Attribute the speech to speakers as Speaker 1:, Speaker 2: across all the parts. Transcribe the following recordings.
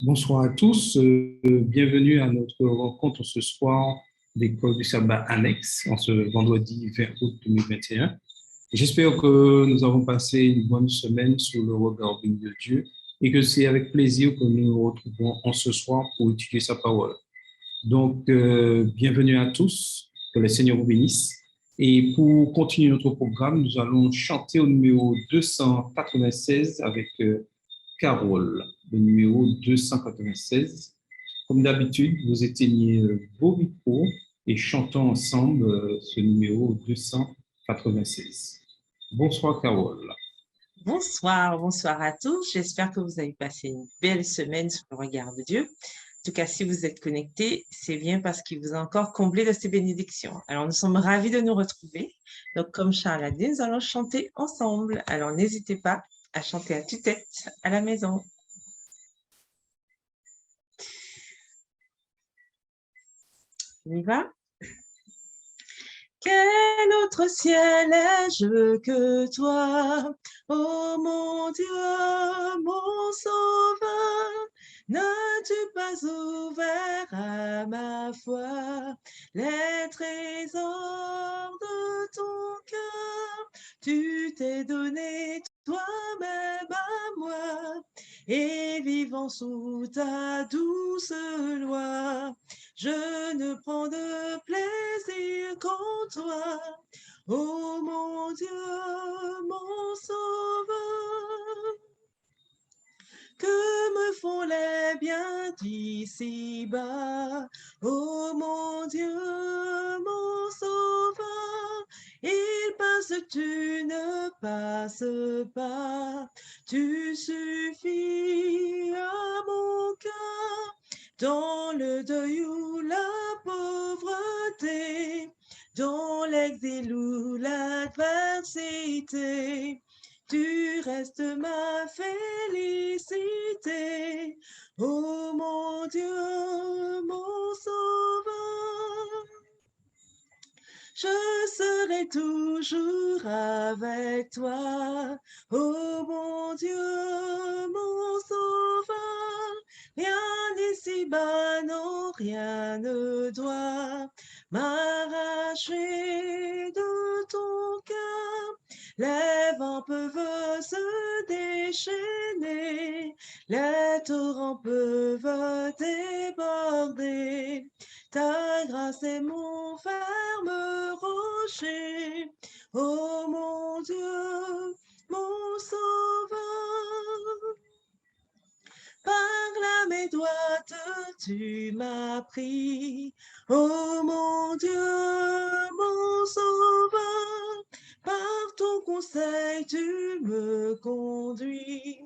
Speaker 1: Bonsoir à tous, bienvenue à notre rencontre ce soir d'école du sabbat annexe en ce vendredi 20 août 2021. J'espère que nous avons passé une bonne semaine sous le regard béni de Dieu et que c'est avec plaisir que nous nous retrouvons en ce soir pour étudier sa parole. Donc, bienvenue à tous, que le Seigneur vous bénisse. Et pour continuer notre programme, nous allons chanter au numéro 296 avec Carole, le numéro 296. Comme d'habitude, vous éteignez vos micros et chantons ensemble ce numéro 296. Bonsoir, Carole.
Speaker 2: Bonsoir à tous. J'espère que vous avez passé une belle semaine sous le regard de Dieu. En tout cas, si vous êtes connectés, c'est bien parce qu'il vous a encore comblé de ses bénédictions. Alors, nous sommes ravis de nous retrouver. Donc, comme Charles a dit, nous allons chanter ensemble. Alors, n'hésitez pas à chanter à tue-tête à la maison. On y va? Quel autre ciel ai-je que toi, ô mon Dieu, mon sauveur? N'as-tu pas ouvert à ma foi les trésors de ton cœur? Tu t'es donné toi-même à moi, et vivant sous ta douce loi, je ne prends de plaisir qu'en toi, ô mon Dieu, mon sauveur. Que me font les biens d'ici-bas, ô mon Dieu, mon sauveur? Ils passent, tu ne passes pas, tu suffis à mon cœur. Dans le deuil ou la pauvreté, dans l'exil ou l'adversité, tu restes ma félicité, ô mon Dieu, mon sauveur. Je serai toujours avec toi, ô mon Dieu, mon sauveur. Rien d'ici-bas, non, rien ne doit m'arracher de ton cœur. Les vents peuvent se déchaîner, les torrents peuvent déborder. Ta grâce est mon ferme rocher, ô mon Dieu, mon sauveur. Par la main droite, tu m'as pris, ô mon Dieu, mon sauveur. Par ton conseil, tu me conduis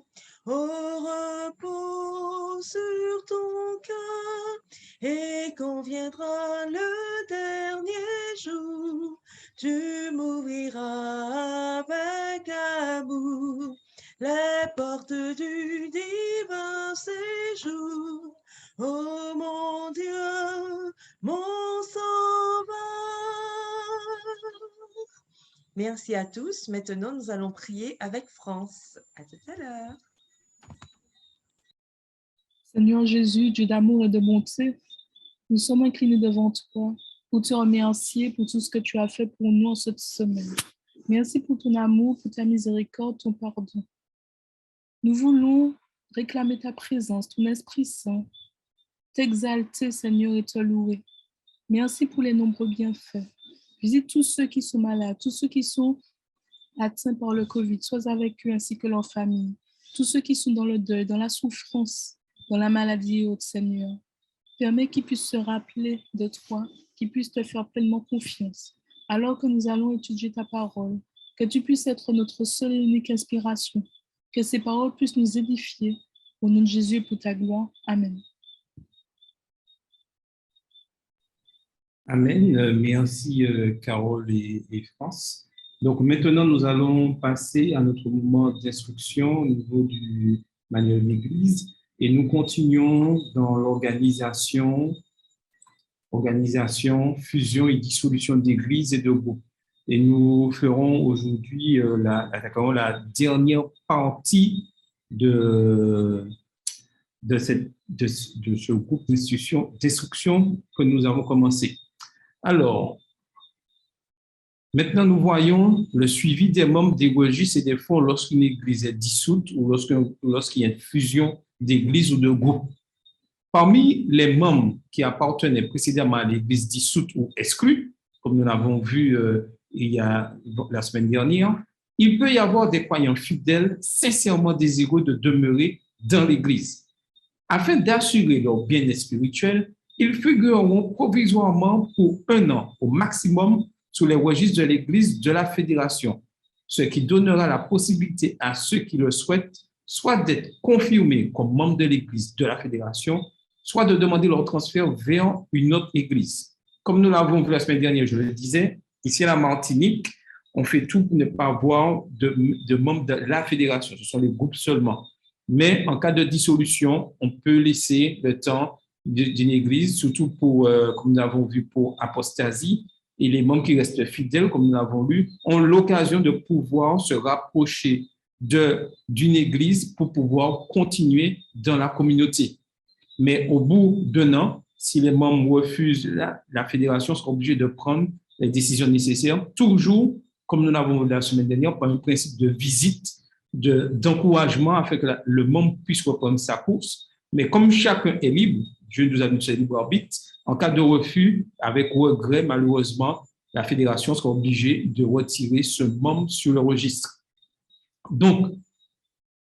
Speaker 2: au repos sur ton cœur. Et quand viendra le dernier jour, tu m'ouvriras avec amour les portes du divin séjour. Oh mon Dieu, mon sauveur. Merci à tous. Maintenant, nous allons prier avec France. À tout à l'heure.
Speaker 3: Seigneur Jésus, Dieu d'amour et de bonté, nous sommes inclinés devant toi pour te remercier pour tout ce que tu as fait pour nous en cette semaine. Merci pour ton amour, pour ta miséricorde, ton pardon. Nous voulons réclamer ta présence, ton Esprit Saint, t'exalter, Seigneur, et te louer. Merci pour les nombreux bienfaits. Visite tous ceux qui sont malades, tous ceux qui sont atteints par le Covid, sois avec eux ainsi que leurs familles, tous ceux qui sont dans le deuil, dans la souffrance, dans la maladie et autres, Seigneur. Permets qu'ils puissent se rappeler de toi, qu'ils puissent te faire pleinement confiance. Alors que nous allons étudier ta parole, que tu puisses être notre seule et unique inspiration, que ces paroles puissent nous édifier. Au nom de Jésus et pour ta gloire. Amen.
Speaker 1: Amen. Merci, Carole et France. Donc, maintenant, nous allons passer à notre moment d'instruction au niveau du manuel de l'Église et nous continuons dans l'organisation, fusion et dissolution d'églises et de groupes. Et nous ferons aujourd'hui la dernière partie de de ce groupe d'instruction que nous avons commencé. Alors, maintenant, nous voyons le suivi des membres des registres et des fonds lorsqu'une église est dissoute ou lorsqu'il y a une fusion d'églises ou de groupes. Parmi les membres qui appartenaient précédemment à l'église dissoute ou exclue, comme nous l'avons vu la semaine dernière, il peut y avoir des croyants fidèles sincèrement désireux de demeurer dans l'église. Afin d'assurer leur bien-être spirituel, ils figureront provisoirement pour 1 an au maximum sous les registres de l'Église de la Fédération, ce qui donnera la possibilité à ceux qui le souhaitent soit d'être confirmés comme membres de l'Église de la Fédération, soit de demander leur transfert vers une autre Église. Comme nous l'avons vu la semaine dernière, je le disais, ici à la Martinique, on fait tout pour ne pas avoir de membres de la Fédération, ce sont les groupes seulement. Mais en cas de dissolution, on peut laisser le temps d'une Église, surtout pour, comme nous l'avons vu, pour apostasie, et les membres qui restent fidèles, comme nous l'avons lu, ont l'occasion de pouvoir se rapprocher d'une Église pour pouvoir continuer dans la communauté. Mais au bout d'1 an, si les membres refusent, la fédération sera obligée de prendre les décisions nécessaires, toujours, comme nous l'avons vu la semaine dernière, par un principe de visite, d'encouragement afin que le membre puisse reprendre sa course. Mais comme chacun est libre, Dieu nous a donné ce libre arbitre, en cas de refus, avec regret, malheureusement, la fédération sera obligée de retirer ce membre sur le registre. Donc,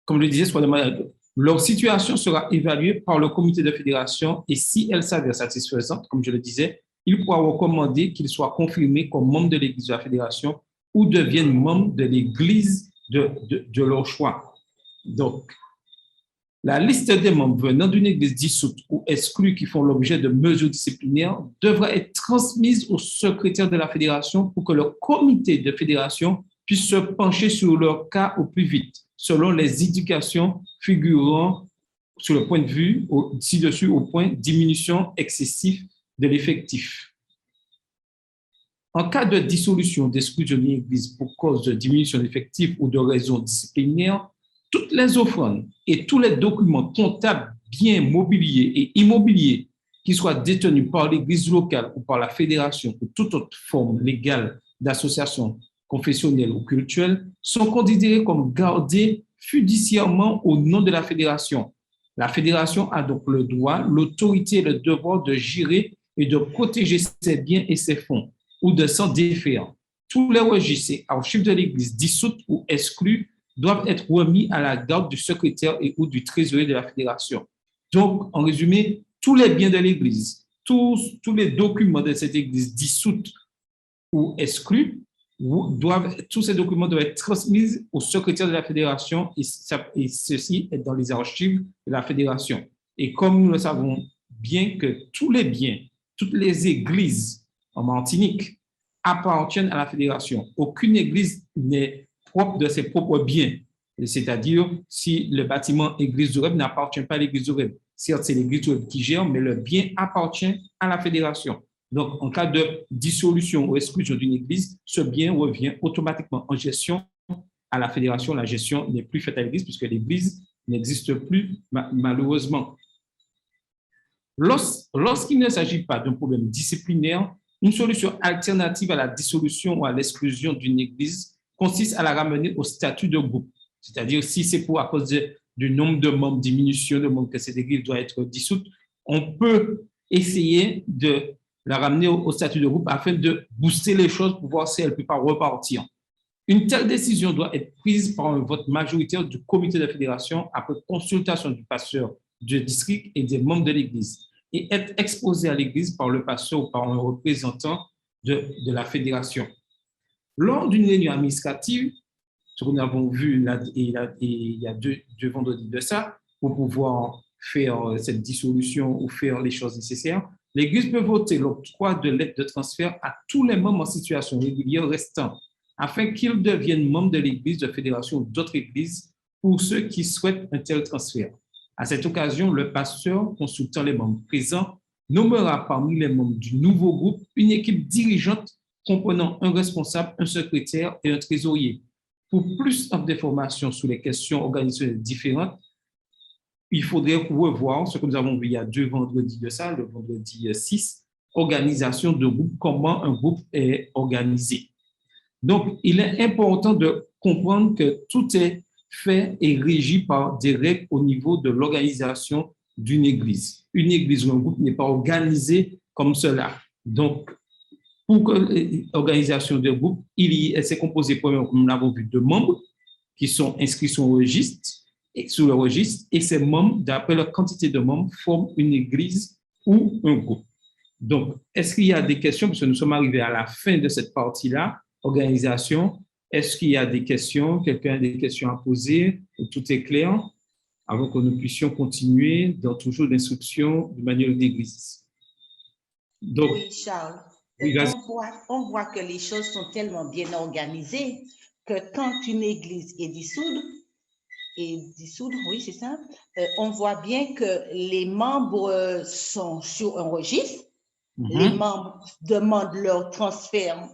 Speaker 1: comme je le disais, leur situation sera évaluée par le comité de fédération et si elle s'avère satisfaisante, comme je le disais, il pourra recommander qu'ils soient confirmés comme membres de l'Église de la fédération ou deviennent membres de l'Église de leur choix. Donc, la liste des membres venant d'une église dissoute ou exclue qui font l'objet de mesures disciplinaires devra être transmise au secrétaire de la fédération pour que le comité de fédération puisse se pencher sur leur cas au plus vite, selon les indications figurant sur le point de vue ci-dessus au point diminution excessive de l'effectif. En cas de dissolution, d'exclusion d'une église pour cause de diminution d'effectifs ou de raisons disciplinaires, toutes les offrandes et tous les documents comptables, biens mobiliers et immobiliers qui soient détenus par l'église locale ou par la fédération ou toute autre forme légale d'association confessionnelle ou culturelle sont considérés comme gardés fiduciairement au nom de la fédération. La fédération a donc le droit, l'autorité et le devoir de gérer et de protéger ses biens et ses fonds ou de s'en défaire. Tous les registres et archives de l'église dissoute ou exclus doivent être remis à la garde du secrétaire et ou du trésorier de la fédération. Donc, en résumé, tous les biens de l'église, tous les documents de cette église dissoute ou exclus, tous ces documents doivent être transmis au secrétaire de la fédération et ceci est dans les archives de la fédération. Et comme nous le savons bien que tous les biens, toutes les églises en Martinique appartiennent à la fédération. Aucune église n'est propre de ses propres biens. C'est-à-dire, si le bâtiment Église du Rêve n'appartient pas à l'Église du Rêve. Certes, c'est l'Église du Rêve qui gère, mais le bien appartient à la fédération. Donc, en cas de dissolution ou exclusion d'une église, ce bien revient automatiquement en gestion à la fédération. La gestion n'est plus faite à l'église puisque l'église n'existe plus, malheureusement. Lorsqu'il ne s'agit pas d'un problème disciplinaire, une solution alternative à la dissolution ou à l'exclusion d'une église consiste à la ramener au statut de groupe. C'est-à-dire, si c'est à cause du nombre de membres, diminution de membres que cette église doit être dissoute, on peut essayer de la ramener au statut de groupe afin de booster les choses pour voir si elle ne peut pas repartir. Une telle décision doit être prise par un vote majoritaire du comité de fédération après consultation du pasteur du district et des membres de l'église et être exposée à l'église par le pasteur ou par un représentant de la fédération. Lors d'une réunion administrative, ce que nous avons vu il y a deux vendredis de ça, pour pouvoir faire cette dissolution ou faire les choses nécessaires, l'Église peut voter l'octroi de l'aide de transfert à tous les membres en situation régulière restants, afin qu'ils deviennent membres de l'Église, de fédération ou d'autres églises pour ceux qui souhaitent un tel transfert. À cette occasion, le pasteur, consultant les membres présents, nommera parmi les membres du nouveau groupe une équipe dirigeante comprenant un responsable, un secrétaire et un trésorier. Pour plus d'informations sur les questions organisationnelles différentes, il faudrait revoir ce que nous avons vu il y a 2 vendredis de ça, le vendredi 6, organisation de groupe, comment un groupe est organisé. Donc, il est important de comprendre que tout est fait et régi par des règles au niveau de l'organisation d'une église. Une église ou un groupe n'est pas organisé comme cela. Donc, pour l'organisation de groupe, c'est composé, comme nous l'avons vu, de membres qui sont inscrits sur le registre, et ces membres, d'après leur quantité de membres, forment une église ou un groupe. Donc, est-ce qu'il y a des questions, parce que nous sommes arrivés à la fin de cette partie-là, organisation, est-ce qu'il y a des questions, quelqu'un a des questions à poser, tout est clair, avant que nous puissions continuer dans toujours l'instruction du manuel d'église.
Speaker 4: Donc, oui, Charles,
Speaker 1: oui,
Speaker 4: on voit que les choses sont tellement bien organisées que quand une église est dissoute, oui, c'est ça, on voit bien que les membres sont sur un registre. Les membres demandent leur transfert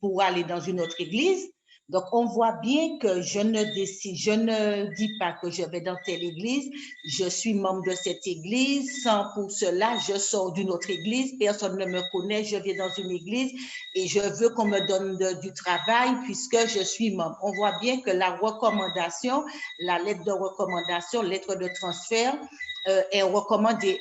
Speaker 4: pour aller dans une autre église. Donc, on voit bien que je ne dis pas que je vais dans telle église, je suis membre de cette église, sans pour cela, je sors d'une autre église, personne ne me connaît, je viens dans une église et je veux qu'on me donne du travail puisque je suis membre. On voit bien que la recommandation, la lettre de recommandation, lettre de transfert, est recommandée,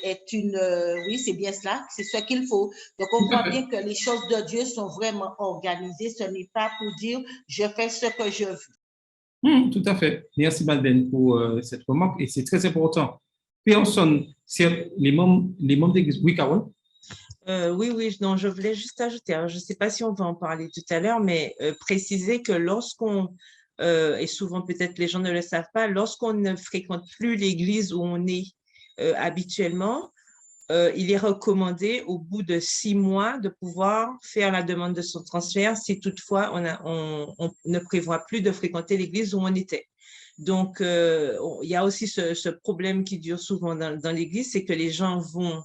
Speaker 4: oui, c'est bien cela, c'est ce qu'il faut. Donc, on voit bien que les choses de Dieu sont vraiment organisées. Ce n'est pas pour dire je fais ce que je veux.
Speaker 1: Tout à fait. Merci, Madeleine, pour cette remarque. Et c'est très important. Personne, c'est les membres d'église. Oui, Carole?
Speaker 2: Oui, non, je voulais juste ajouter, alors je ne sais pas si on va en parler tout à l'heure, mais préciser que lorsqu'on, et souvent peut-être les gens ne le savent pas, lorsqu'on ne fréquente plus l'église où on est habituellement, il est recommandé au bout de 6 mois de pouvoir faire la demande de son transfert si toutefois on ne prévoit plus de fréquenter l'église où on était. Donc, il y a aussi ce problème qui dure souvent dans l'église, c'est que les gens vont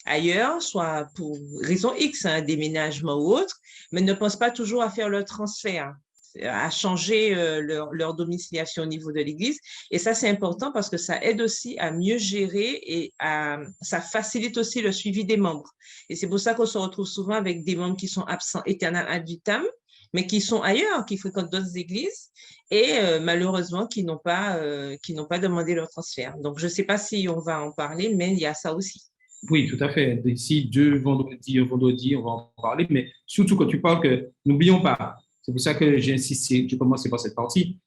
Speaker 2: ailleurs, soit pour raison X, un déménagement ou autre, mais ne pensent pas toujours à faire leur transfert, à changer leur domiciliation au niveau de l'église. Et ça, c'est important parce que ça aide aussi à mieux gérer et ça facilite aussi le suivi des membres. Et c'est pour ça qu'on se retrouve souvent avec des membres qui sont absents éternels ad vitam, mais qui sont ailleurs, qui fréquentent d'autres églises et malheureusement qui n'ont pas demandé leur transfert. Donc, je ne sais pas si on va en parler, mais il y a ça aussi.
Speaker 1: Oui, tout à fait. D'ici 2 vendredis, un vendredi, on va en parler, mais surtout quand tu parles que, n'oublions pas, c'est pour ça que j'ai insisté, j'ai commencé par cette partie.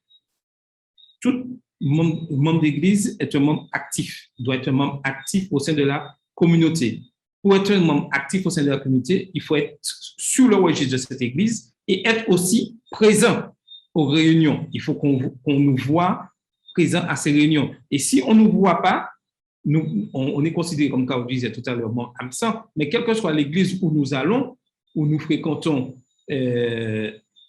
Speaker 1: Tout membre d'église est un membre actif, doit être un membre actif au sein de la communauté. Pour être un membre actif au sein de la communauté, il faut être sur le registre de cette église et être aussi présent aux réunions. Il faut qu'on nous voit présents à ces réunions. Et si on ne nous voit pas, on est considéré, comme Carole disait tout à l'heure, membre absent, mais quelle que soit l'église où nous allons, où nous fréquentons,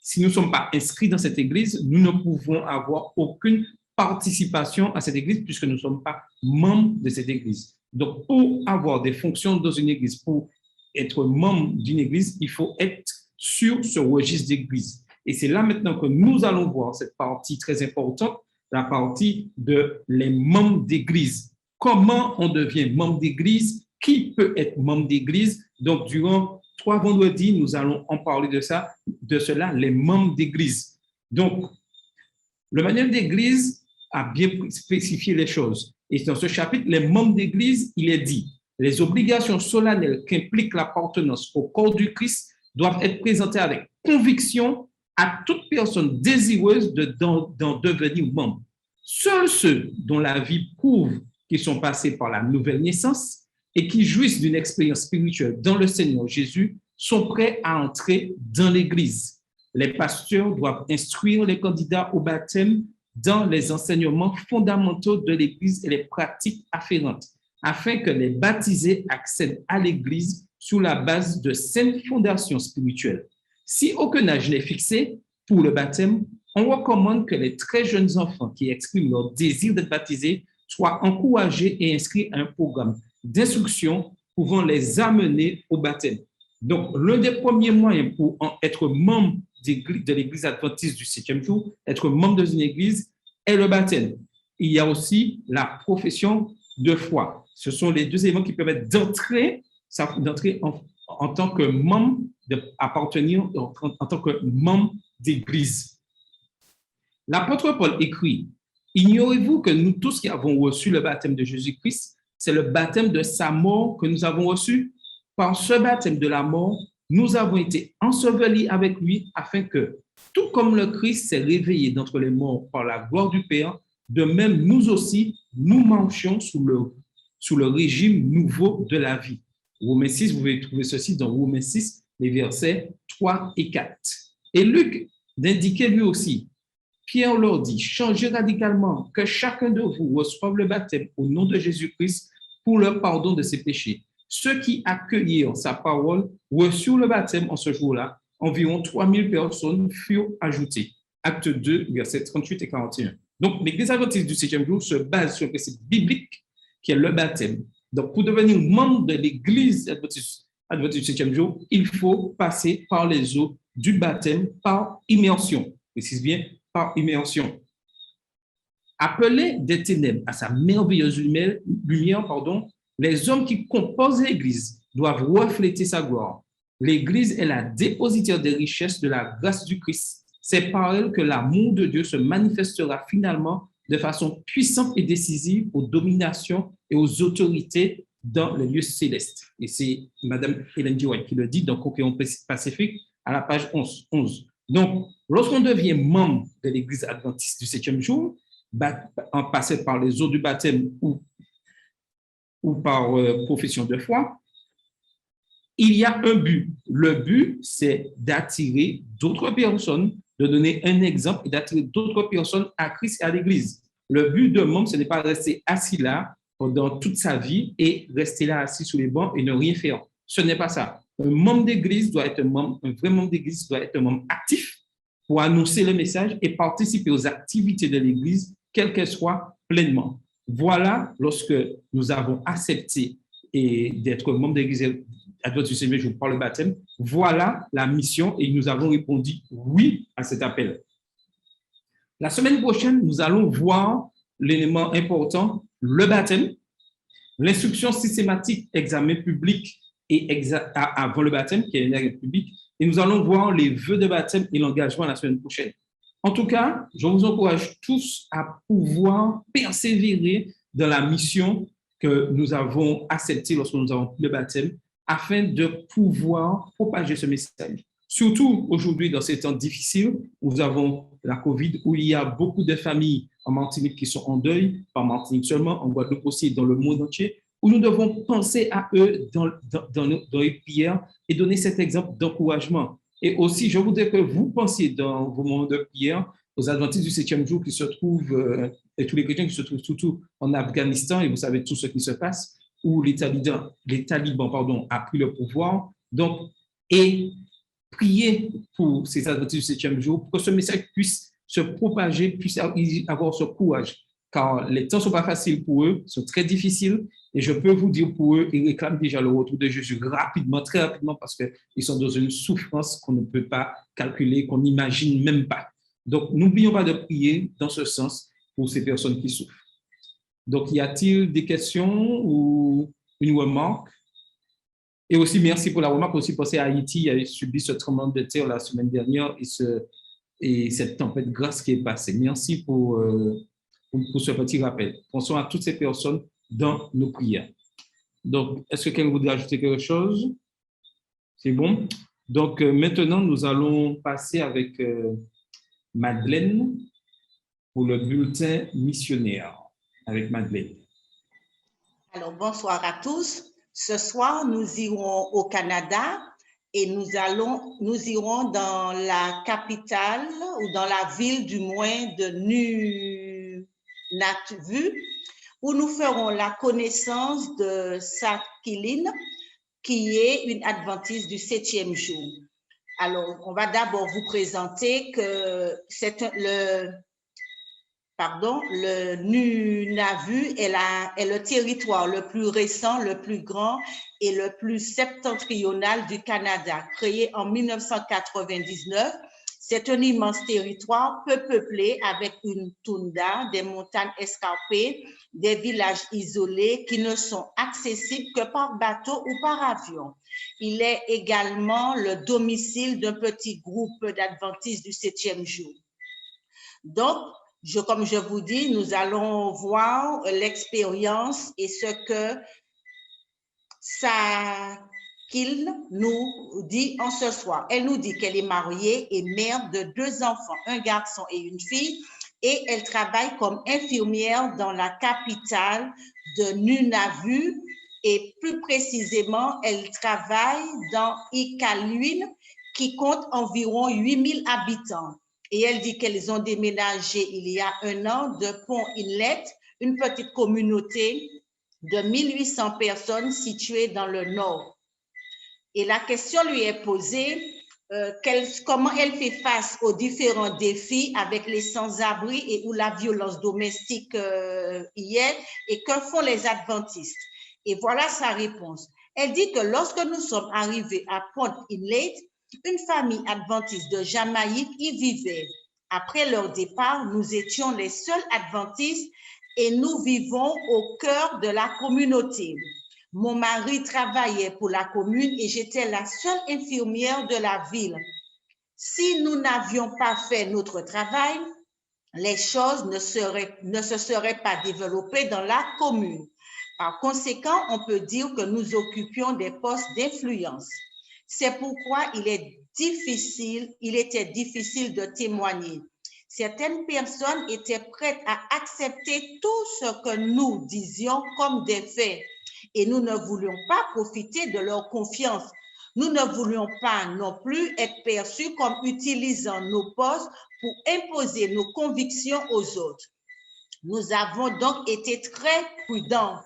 Speaker 1: si nous ne sommes pas inscrits dans cette église, nous ne pouvons avoir aucune participation à cette église puisque nous ne sommes pas membres de cette église. Donc, pour avoir des fonctions dans une église, pour être membre d'une église, il faut être sur ce registre d'église. Et c'est là maintenant que nous allons voir cette partie très importante, la partie de les membres d'église. Comment on devient membre d'église? Qui peut être membre d'église? Donc, durant 3 vendredis, nous allons en parler de cela, les membres d'église. Donc, le manuel d'église a bien spécifié les choses. Et dans ce chapitre, les membres d'église, il est dit, les obligations solennelles qu'implique l'appartenance au corps du Christ doivent être présentées avec conviction à toute personne désireuse d'en devenir membre. Seuls ceux dont la vie prouve qu'ils sont passés par la nouvelle naissance et qui jouissent d'une expérience spirituelle dans le Seigneur Jésus sont prêts à entrer dans l'Église. Les pasteurs doivent instruire les candidats au baptême dans les enseignements fondamentaux de l'Église et les pratiques afférentes, afin que les baptisés accèdent à l'Église sur la base de saines fondations spirituelles. Si aucun âge n'est fixé pour le baptême, on recommande que les très jeunes enfants qui expriment leur désir d'être baptisés soient encouragés et inscrits à un programme d'instruction pouvant les amener au baptême. Donc, l'un des premiers moyens pour être membre de l'Église adventiste du 7e jour, être membre d'une église, est le baptême. il y a aussi la profession de foi. Ce sont les deux éléments qui permettent d'entrer en tant que membre, d'appartenir en tant que membre d'Église. L'apôtre Paul écrit, « Ignorez-vous que nous tous qui avons reçu le baptême de Jésus-Christ, c'est le baptême de sa mort que nous avons reçu. Par ce baptême de la mort, nous avons été ensevelis avec lui afin que, tout comme le Christ s'est réveillé d'entre les morts par la gloire du Père, de même nous aussi, nous marchions sous le régime nouveau de la vie. » Romains 6, vous pouvez trouver ceci dans Romains 6, les versets 3 et 4. Et Luc d'indiquer lui aussi, Pierre leur dit, « Changez radicalement, que chacun de vous reçoive le baptême au nom de Jésus-Christ pour le pardon de ses péchés. » Ceux qui accueillirent sa parole reçurent le baptême en ce jour-là. Environ 3000 personnes furent ajoutées. Acte 2, versets 38 et 41. Donc, l'Église adventiste du 7e jour se base sur un principe biblique qui est le baptême. Donc, pour devenir membre de l'Église adventiste du 7e jour, il faut passer par les eaux du baptême par immersion. Précise bien, par immersion. Appelés des ténèbres à sa merveilleuse lumière, les hommes qui composent l'Église doivent refléter sa gloire. L'Église est la dépositaire des richesses de la grâce du Christ. C'est par elle que l'amour de Dieu se manifestera finalement de façon puissante et décisive aux dominations et aux autorités dans les lieux célestes. Et c'est Mme Ellen G. White qui le dit dans Coquillon Pacifique à la page 11. Donc, lorsqu'on devient membre de l'Église adventiste du 7e jour, en passant par les eaux du baptême ou par profession de foi, il y a un but. Le but, c'est d'attirer d'autres personnes, de donner un exemple et d'attirer d'autres personnes à Christ et à l'Église. Le but d'un membre, ce n'est pas rester assis là pendant toute sa vie et rester là assis sous les bancs et ne rien faire. Ce n'est pas ça. Un membre d'Église doit être un vrai membre d'Église doit être un membre actif pour annoncer le message et participer aux activités de l'Église, quelles qu'elles soient, pleinement. Voilà, lorsque nous avons accepté d'être membre de l'Église adventiste du 7e jour par le baptême, voilà la mission et nous avons répondu oui à cet appel. La semaine prochaine, nous allons voir l'élément important, le baptême, l'instruction systématique, examen public et avant le baptême, qui est l'examen public, et nous allons voir les vœux de baptême et l'engagement la semaine prochaine. En tout cas, je vous encourage tous à pouvoir persévérer dans la mission que nous avons acceptée lorsque nous avons pris le baptême, afin de pouvoir propager ce message. Surtout aujourd'hui, dans ces temps difficiles, où nous avons la COVID, où il y a beaucoup de familles en Martinique qui sont en deuil, pas en Martinique seulement, en Guadeloupe aussi, dans le monde entier, où nous devons penser à eux dans les prières et donner cet exemple d'encouragement. Et aussi, je voudrais que vous pensiez dans vos moments de prière aux adventistes du 7e jour qui se trouvent, et tous les chrétiens qui se trouvent surtout en Afghanistan, et vous savez tout ce qui se passe, où les talibans a pris le pouvoir. Donc, et prier pour ces adventistes du 7e jour, pour que ce message puisse se propager, puisse avoir ce courage. Car les temps ne sont pas faciles pour eux, sont très difficiles. Et je peux vous dire pour eux, ils réclament déjà le retour de Jésus rapidement, très rapidement, parce qu'ils sont dans une souffrance qu'on ne peut pas calculer, qu'on n'imagine même pas. Donc, n'oublions pas de prier dans ce sens pour ces personnes qui souffrent. Donc, y a-t-il des questions ou une remarque? Et aussi, merci pour la remarque. Aussi, pensez à Haïti, il a subi ce tremblement de terre la semaine dernière et cette tempête grasse qui est passée. Merci pour ce petit rappel. Pensons à toutes ces personnes dans nos prières. Donc, est-ce que quelqu'un voudrait ajouter quelque chose? C'est bon? Donc, maintenant, nous allons passer avec Madeleine pour le bulletin missionnaire. Avec Madeleine.
Speaker 4: Alors, bonsoir à tous. Ce soir, nous irons au Canada et nous irons dans la capitale ou dans la ville du moins de Nunavut, où nous ferons la connaissance de Sakilin, qui est une adventiste du 7e jour. Alors, on va d'abord vous présenter que le Nunavut est le territoire le plus récent, le plus grand et le plus septentrional du Canada. Créé en 1999, C'est un immense territoire peu peuplé avec une toundra, des montagnes escarpées, des villages isolés qui ne sont accessibles que par bateau ou par avion. Il est également le domicile d'un petit groupe d'adventistes du 7e jour. Donc, comme je vous dis, nous allons voir l'expérience et ce que ça qu'il nous dit en ce soir. Elle nous dit qu'elle est mariée et mère de 2 enfants, un garçon et une fille, et elle travaille comme infirmière dans la capitale de Nunavut, et plus précisément, elle travaille dans Iqaluit, qui compte environ 8000 habitants. Et elle dit qu'elles ont déménagé il y a 1 an de Pont Inlet, une petite communauté de 1800 personnes situées dans le nord. Et la question lui est posée, comment elle fait face aux différents défis avec les sans-abri et où la violence domestique y est, et que font les adventistes? Et voilà sa réponse. Elle dit que lorsque nous sommes arrivés à Pont Inlet, une famille adventiste de Jamaïque y vivait. Après leur départ, nous étions les seuls adventistes et nous vivons au cœur de la communauté. Mon mari travaillait pour la commune et j'étais la seule infirmière de la ville. Si nous n'avions pas fait notre travail, les choses ne se seraient pas développées dans la commune. Par conséquent, on peut dire que nous occupions des postes d'influence. C'est pourquoi il était difficile de témoigner. Certaines personnes étaient prêtes à accepter tout ce que nous disions comme des faits et nous ne voulions pas profiter de leur confiance. Nous ne voulions pas non plus être perçus comme utilisant nos postes pour imposer nos convictions aux autres. Nous avons donc été très prudents,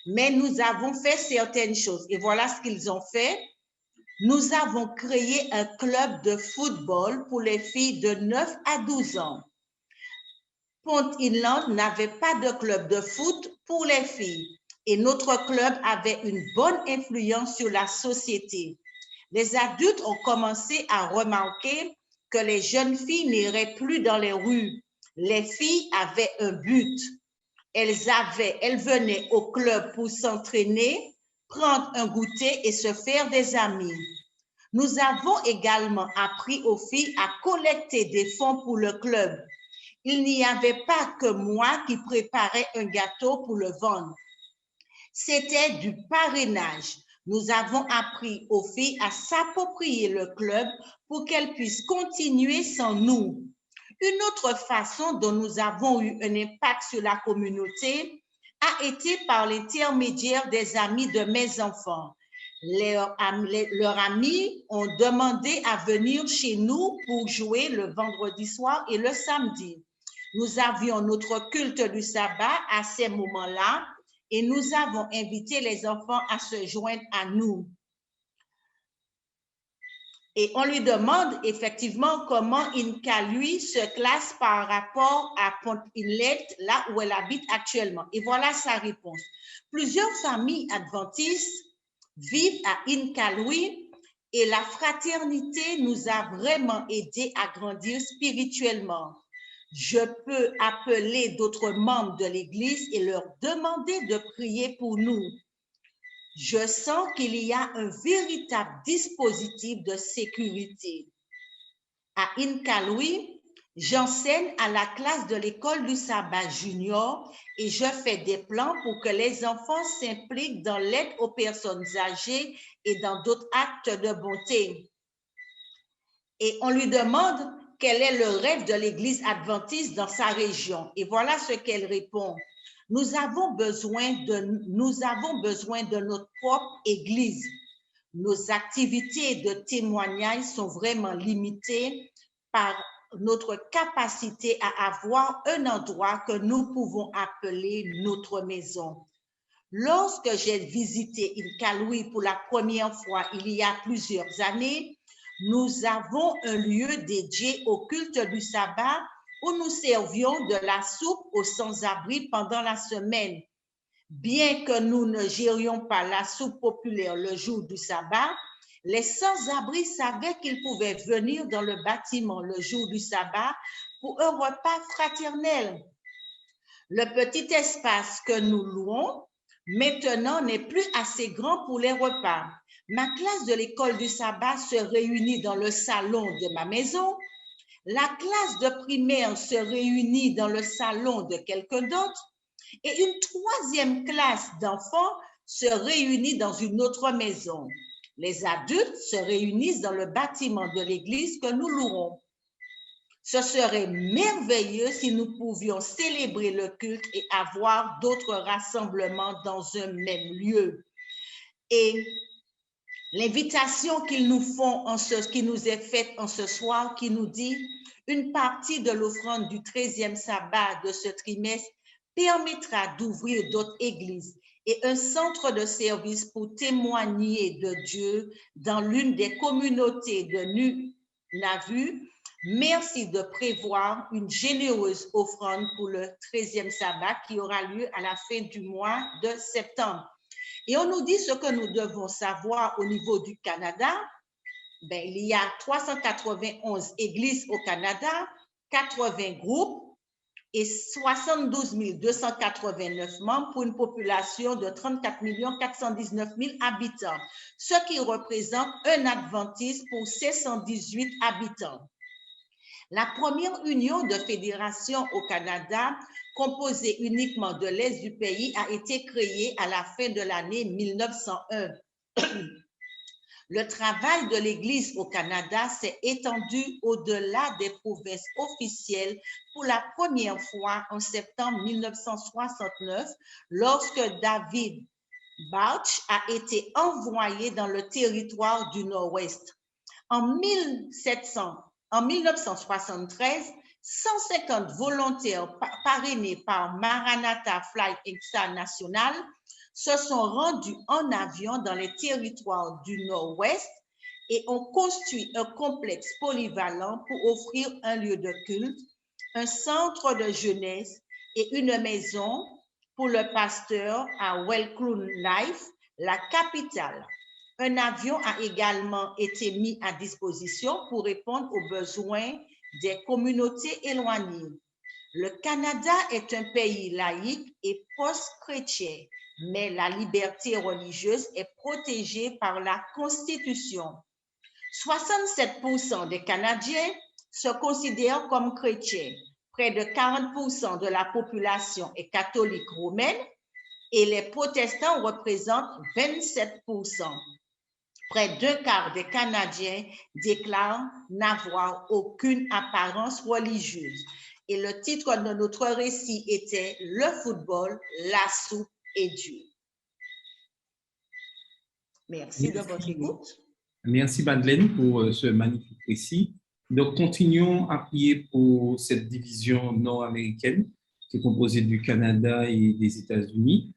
Speaker 4: mais nous avons fait certaines choses. Et voilà ce qu'ils ont fait. Nous avons créé un club de football pour les filles de 9 à 12 ans. Pont Inlet n'avait pas de club de foot pour les filles et notre club avait une bonne influence sur la société. Les adultes ont commencé à remarquer que les jeunes filles n'iraient plus dans les rues. Les filles avaient un but. Elles venaient au club pour s'entraîner, prendre un goûter et se faire des amis. Nous avons également appris aux filles à collecter des fonds pour le club. Il n'y avait pas que moi qui préparais un gâteau pour le vendre. C'était du parrainage. Nous avons appris aux filles à s'approprier le club pour qu'elles puissent continuer sans nous. Une autre façon dont nous avons eu un impact sur la communauté a été par l'intermédiaire des amis de mes enfants. Leurs amis ont demandé à venir chez nous pour jouer le vendredi soir et le samedi. Nous avions notre culte du sabbat à ces moments-là et nous avons invité les enfants à se joindre à nous. Et on lui demande effectivement comment Iqaluit se classe par rapport à Pont Inlet, là où elle habite actuellement. Et voilà sa réponse. Plusieurs familles adventistes vivent à Iqaluit et la fraternité nous a vraiment aidés à grandir spirituellement. Je peux appeler d'autres membres de l'Église et leur demander de prier pour nous. Je sens qu'il y a un véritable dispositif de sécurité. À Iqaluit, j'enseigne à la classe de l'école du sabbat junior et je fais des plans pour que les enfants s'impliquent dans l'aide aux personnes âgées et dans d'autres actes de bonté. Et on lui demande quel est le rêve de l'Église adventiste dans sa région. Et voilà ce qu'elle répond. Nous avons besoin de notre propre Église. Nos activités de témoignage sont vraiment limitées par notre capacité à avoir un endroit que nous pouvons appeler notre maison. Lorsque j'ai visité Iqaluit pour la première fois il y a plusieurs années, nous avons un lieu dédié au culte du sabbat où nous servions de la soupe aux sans-abri pendant la semaine. Bien que nous ne gérions pas la soupe populaire le jour du sabbat, Les sans-abri savaient qu'ils pouvaient venir dans le bâtiment le jour du sabbat pour un repas fraternel. Le petit espace que nous louons maintenant n'est plus assez grand pour les repas. Ma classe de l'école du sabbat se réunit dans le salon de ma maison. La classe de primaire se réunit dans le salon de quelqu'un d'autre. Et une troisième classe d'enfants se réunit dans une autre maison. Les adultes se réunissent dans le bâtiment de l'église que nous louons. Ce serait merveilleux si nous pouvions célébrer le culte et avoir d'autres rassemblements dans un même lieu. Et l'invitation qu'ils nous font, qui nous est faite en ce soir, qui nous dit une partie de l'offrande du 13e sabbat de ce trimestre permettra d'ouvrir d'autres églises et un centre de service pour témoigner de Dieu dans l'une des communautés de Nauvoo. Merci de prévoir une généreuse offrande pour le 13e sabbat qui aura lieu à la fin du mois de septembre. Et on nous dit ce que nous devons savoir au niveau du Canada. Ben, il y a 391 églises au Canada, 80 groupes et 72 289 membres pour une population de 34 419 000 habitants, ce qui représente un adventiste pour 718 habitants. La première union de fédérations au Canada, composée uniquement de l'Est du pays, a été créée à la fin de l'année 1901. Le travail de l'Église au Canada s'est étendu au-delà des provinces officielles pour la première fois en septembre 1969, lorsque David Bouch a été envoyé dans le territoire du Nord-Ouest. En 1973, 150 volontaires parrainés par Maranatha Flight International se sont rendus en avion dans les territoires du Nord-Ouest et ont construit un complexe polyvalent pour offrir un lieu de culte, un centre de jeunesse et une maison pour le pasteur à Wellclun Life, la capitale. Un avion a également été mis à disposition pour répondre aux besoins des communautés éloignées. Le Canada est un pays laïque et post-chrétien, mais la liberté religieuse est protégée par la Constitution. 67% des Canadiens se considèrent comme chrétiens. Près de 40% de la population est catholique romaine et les protestants représentent 27%. Près d'un quart des Canadiens déclarent n'avoir aucune apparence religieuse. Et le titre de notre récit était « Le football, la soupe et Dieu ». Merci de votre écoute.
Speaker 1: Merci Madeleine pour ce magnifique récit. Donc, continuons à prier pour cette division nord-américaine qui est composée du Canada et des États-Unis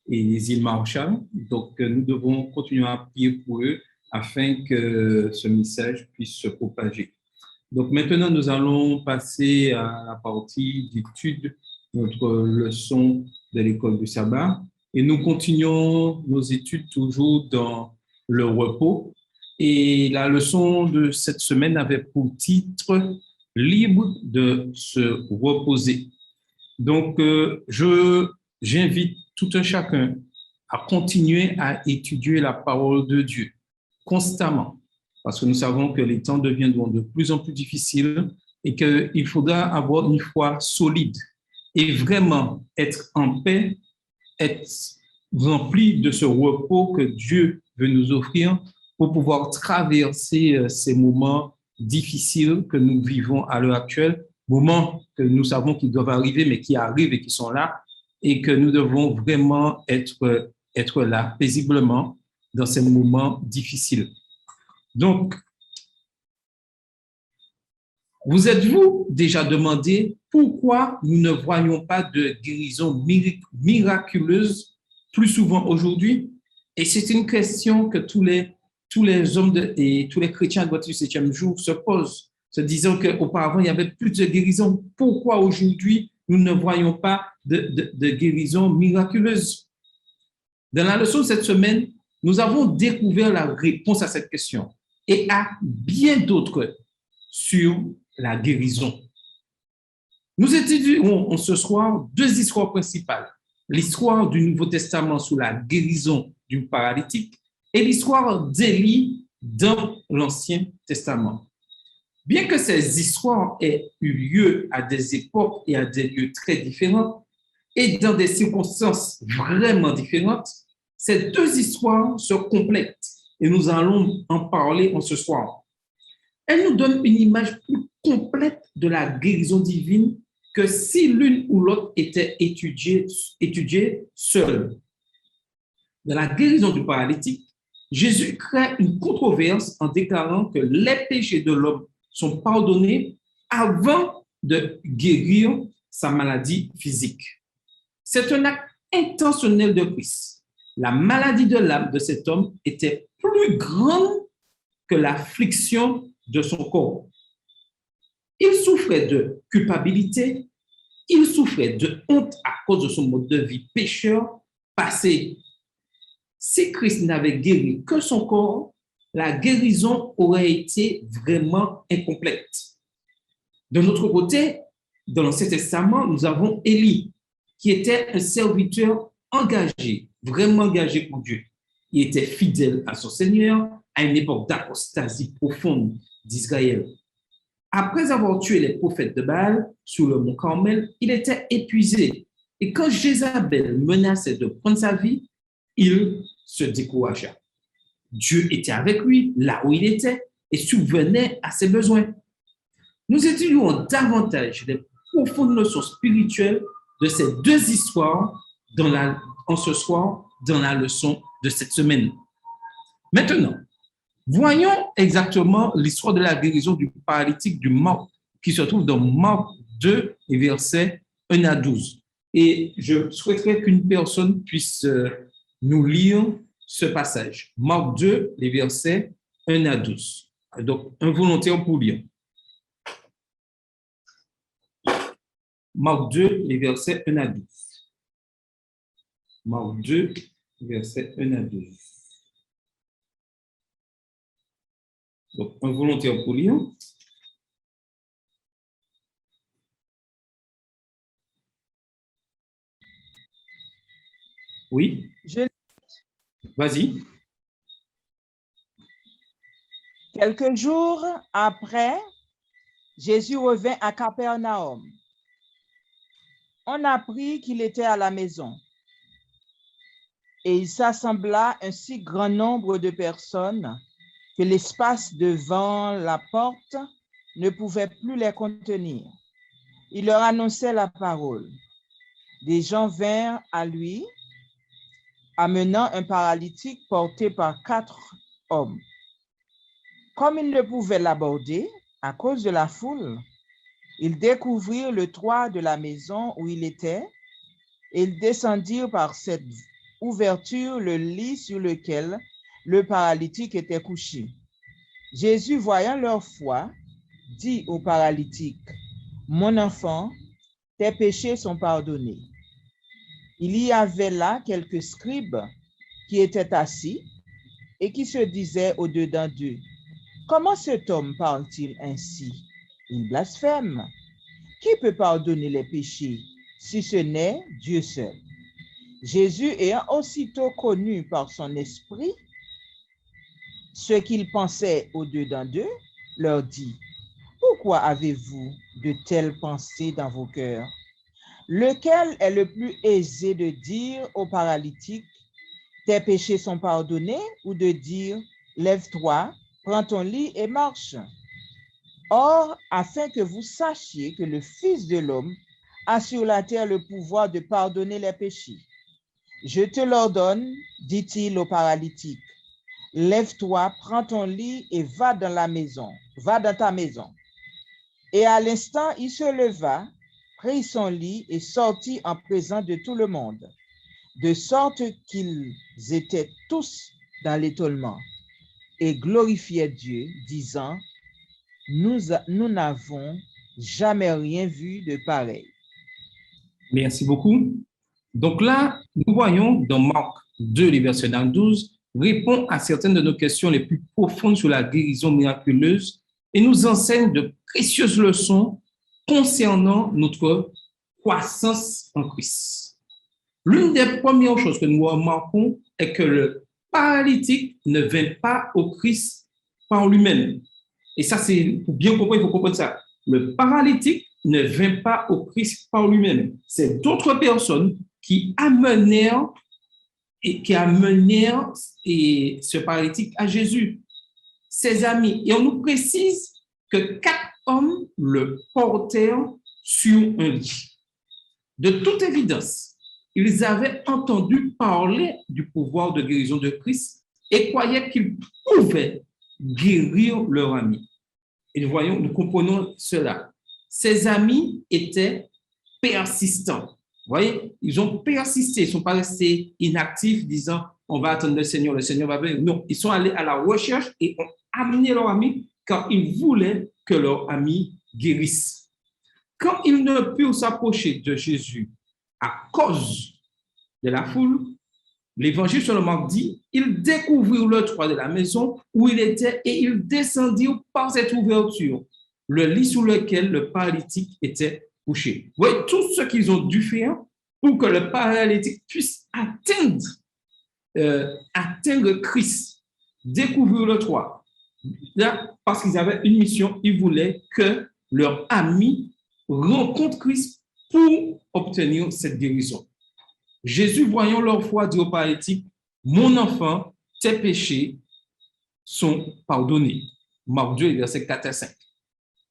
Speaker 1: et les îles Marshall. Donc, nous devons continuer à prier pour eux afin que ce message puisse se propager. Donc, maintenant, nous allons passer à la partie d'étude de notre leçon de l'école du sabbat. Et nous continuons nos études toujours dans le repos. Et la leçon de cette semaine avait pour titre « Libre de se reposer ». Donc, j'invite tout un chacun à continuer à étudier la parole de Dieu constamment, parce que nous savons que les temps deviendront de plus en plus difficiles et qu'il faudra avoir une foi solide et vraiment être en paix, être rempli de ce repos que Dieu veut nous offrir pour pouvoir traverser ces moments difficiles que nous vivons à l'heure actuelle, moments que nous savons qu'ils doivent arriver, mais qui arrivent et qui sont là, et que nous devons vraiment être là paisiblement dans ces moments difficiles. Donc, vous êtes-vous déjà demandé pourquoi nous ne voyons pas de guérison miraculeuse plus souvent aujourd'hui? Et c'est une question que tous les hommes et tous les chrétiens de votre 7e jour se posent, se disant qu'auparavant, il y avait plus de guérison. Pourquoi aujourd'hui, nous ne voyons pas de guérison miraculeuse? Dans la leçon de cette semaine, nous avons découvert la réponse à cette question et à bien d'autres sur la guérison. Nous étudions ce soir deux histoires principales. L'histoire du Nouveau Testament sur la guérison du paralytique et l'histoire d'Élie dans l'Ancien Testament. Bien que ces histoires aient eu lieu à des époques et à des lieux très différents et dans des circonstances vraiment différentes, ces deux histoires se complètent et nous allons en parler en ce soir. Elles nous donnent une image plus complète de la guérison divine que si l'une ou l'autre était étudiée seule. Dans la guérison du paralytique, Jésus crée une controverse en déclarant que les péchés de l'homme sont pardonnés avant de guérir sa maladie physique. C'est un acte intentionnel de Christ. La maladie de l'âme de cet homme était plus grande que l'affliction de son corps. Il souffrait de culpabilité, il souffrait de honte à cause de son mode de vie pécheur passé. Si Christ n'avait guéri que son corps, la guérison aurait été vraiment incomplète. De notre côté, dans l'Ancien Testament, nous avons Élie, qui était un serviteur engagé, vraiment engagé pour Dieu. Il était fidèle à son Seigneur à une époque d'apostasie profonde d'Israël. Après avoir tué les prophètes de Baal sur le mont Carmel, il était épuisé. Et quand Jézabel menaçait de prendre sa vie, il se découragea. Dieu était avec lui, là où il était, et subvenait à ses besoins. Nous étudions davantage les profondes leçons spirituelles de ces deux histoires en ce soir dans la leçon de cette semaine. Maintenant, voyons exactement l'histoire de la guérison du paralytique du Marc, qui se trouve dans Marc 2, versets 1 à 12. Et je souhaiterais qu'une personne puisse nous lire ce passage. Marc 2, les versets 1 à 12. Donc, un volontaire pour lire. Marc 2, les versets 1 à 12. Marc 2, versets 1 à 12. Donc, un volontaire pour lire. Oui? Vas-y.
Speaker 5: Quelques jours après, Jésus revint à Capernaum. On apprit qu'il était à la maison. Et il s'assembla un si grand nombre de personnes que l'espace devant la porte ne pouvait plus les contenir. Il leur annonçait la parole. Des gens vinrent à lui, amenant un paralytique porté par 4 hommes. Comme ils ne pouvaient l'aborder à cause de la foule, ils découvrirent le toit de la maison où il était et ils descendirent par cette ouverture le lit sur lequel le paralytique était couché. Jésus, voyant leur foi, dit au paralytique, « Mon enfant, tes péchés sont pardonnés. » Il y avait là quelques scribes qui étaient assis et qui se disaient au-dedans d'eux, « Comment cet homme parle-t-il ainsi? Il blasphème. Qui peut pardonner les péchés si ce n'est Dieu seul? » Jésus, ayant aussitôt connu par son esprit ce qu'ils pensaient au-dedans d'eux, leur dit, « Pourquoi avez-vous de telles pensées dans vos cœurs? Lequel est le plus aisé de dire au paralytique, « Tes péchés sont pardonnés » ou de dire, « Lève-toi, prends ton lit et marche » ? Or, afin que vous sachiez que le Fils de l'homme a sur la terre le pouvoir de pardonner les péchés. Je te l'ordonne, dit-il au paralytique, lève-toi, prends ton lit et va dans ta maison. Et à l'instant, il se leva, prit son lit et sortit en présence de tout le monde, de sorte qu'ils étaient tous dans l'étonnement et glorifiaient Dieu, disant, nous n'avons jamais rien vu de pareil.
Speaker 1: Merci beaucoup. Donc là, nous voyons dans Marc 2, les versets 9 à 12, répond à certaines de nos questions les plus profondes sur la guérison miraculeuse et nous enseigne de précieuses leçons concernant notre croissance en Christ. L'une des premières choses que nous remarquons est que le paralytique ne vint pas au Christ par lui-même. Et ça, c'est pour bien comprendre, il faut comprendre ça. Le paralytique ne vint pas au Christ par lui-même. C'est d'autres personnes qui amenèrent ce paralytique à Jésus, ses amis. Et on nous précise que 4 hommes le portèrent sur un lit. De toute évidence, ils avaient entendu parler du pouvoir de guérison de Christ et croyaient qu'ils pouvaient guérir leur ami. Et nous comprenons cela. Ces amis étaient persistants. Vous voyez, ils ont persisté, ils ne sont pas restés inactifs disant on va attendre le Seigneur va venir. Non, ils sont allés à la recherche et ont amené leur ami car ils voulaient que leur ami guérisse. Quand ils ne purent s'approcher de Jésus à cause de la foule, l'évangile seulement dit, ils découvrirent le toit de la maison où il était et ils descendirent par cette ouverture, le lit sur lequel le paralytique était couché. Vous voyez, tout ce qu'ils ont dû faire pour que le paralytique puisse atteindre Christ, découvrir le toit. Là, parce qu'ils avaient une mission, ils voulaient que leur ami rencontre Christ pour obtenir cette guérison. Jésus, voyant leur foi, dit au paralytique, « Mon enfant, tes péchés sont pardonnés. » Marc 2, versets 4 à 5.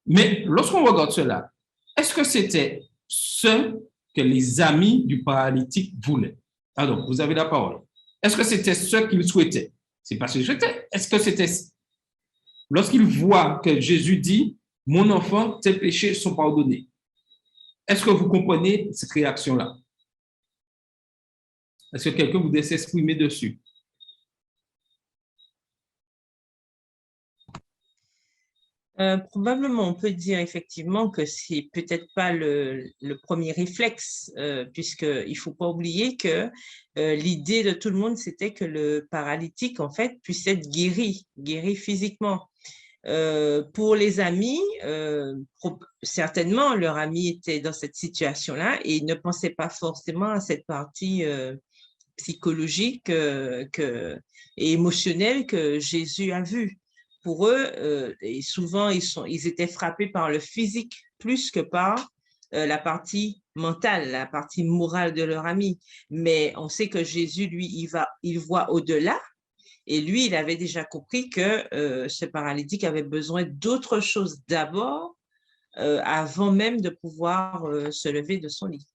Speaker 1: Mais lorsqu'on regarde cela, est-ce que c'était ce que les amis du paralytique voulaient? Alors, vous avez la parole. Est-ce que c'était ce qu'ils souhaitaient? C'est pas ce qu'ils souhaitaient. Est-ce que c'était... Lorsqu'ils voient que Jésus dit, « Mon enfant, tes péchés sont pardonnés », est-ce que vous comprenez cette réaction-là? Est-ce que quelqu'un voudrait s'exprimer dessus?
Speaker 2: Probablement, on peut dire effectivement que c'est peut-être pas le premier réflexe, puisqu'il ne faut pas oublier que l'idée de tout le monde, c'était que le paralytique, en fait, puisse être guéri physiquement. Pour les amis, certainement, leur ami était dans cette situation-là et ils ne pensaient pas forcément à cette partie psychologique et émotionnelle que Jésus a vue. Pour eux, et souvent, ils étaient frappés par le physique plus que par la partie mentale, la partie morale de leur ami. Mais on sait que Jésus, lui, il voit au-delà. Et lui, il avait déjà compris que ce paralytique avait besoin d'autre chose d'abord avant même de pouvoir se lever de son lit.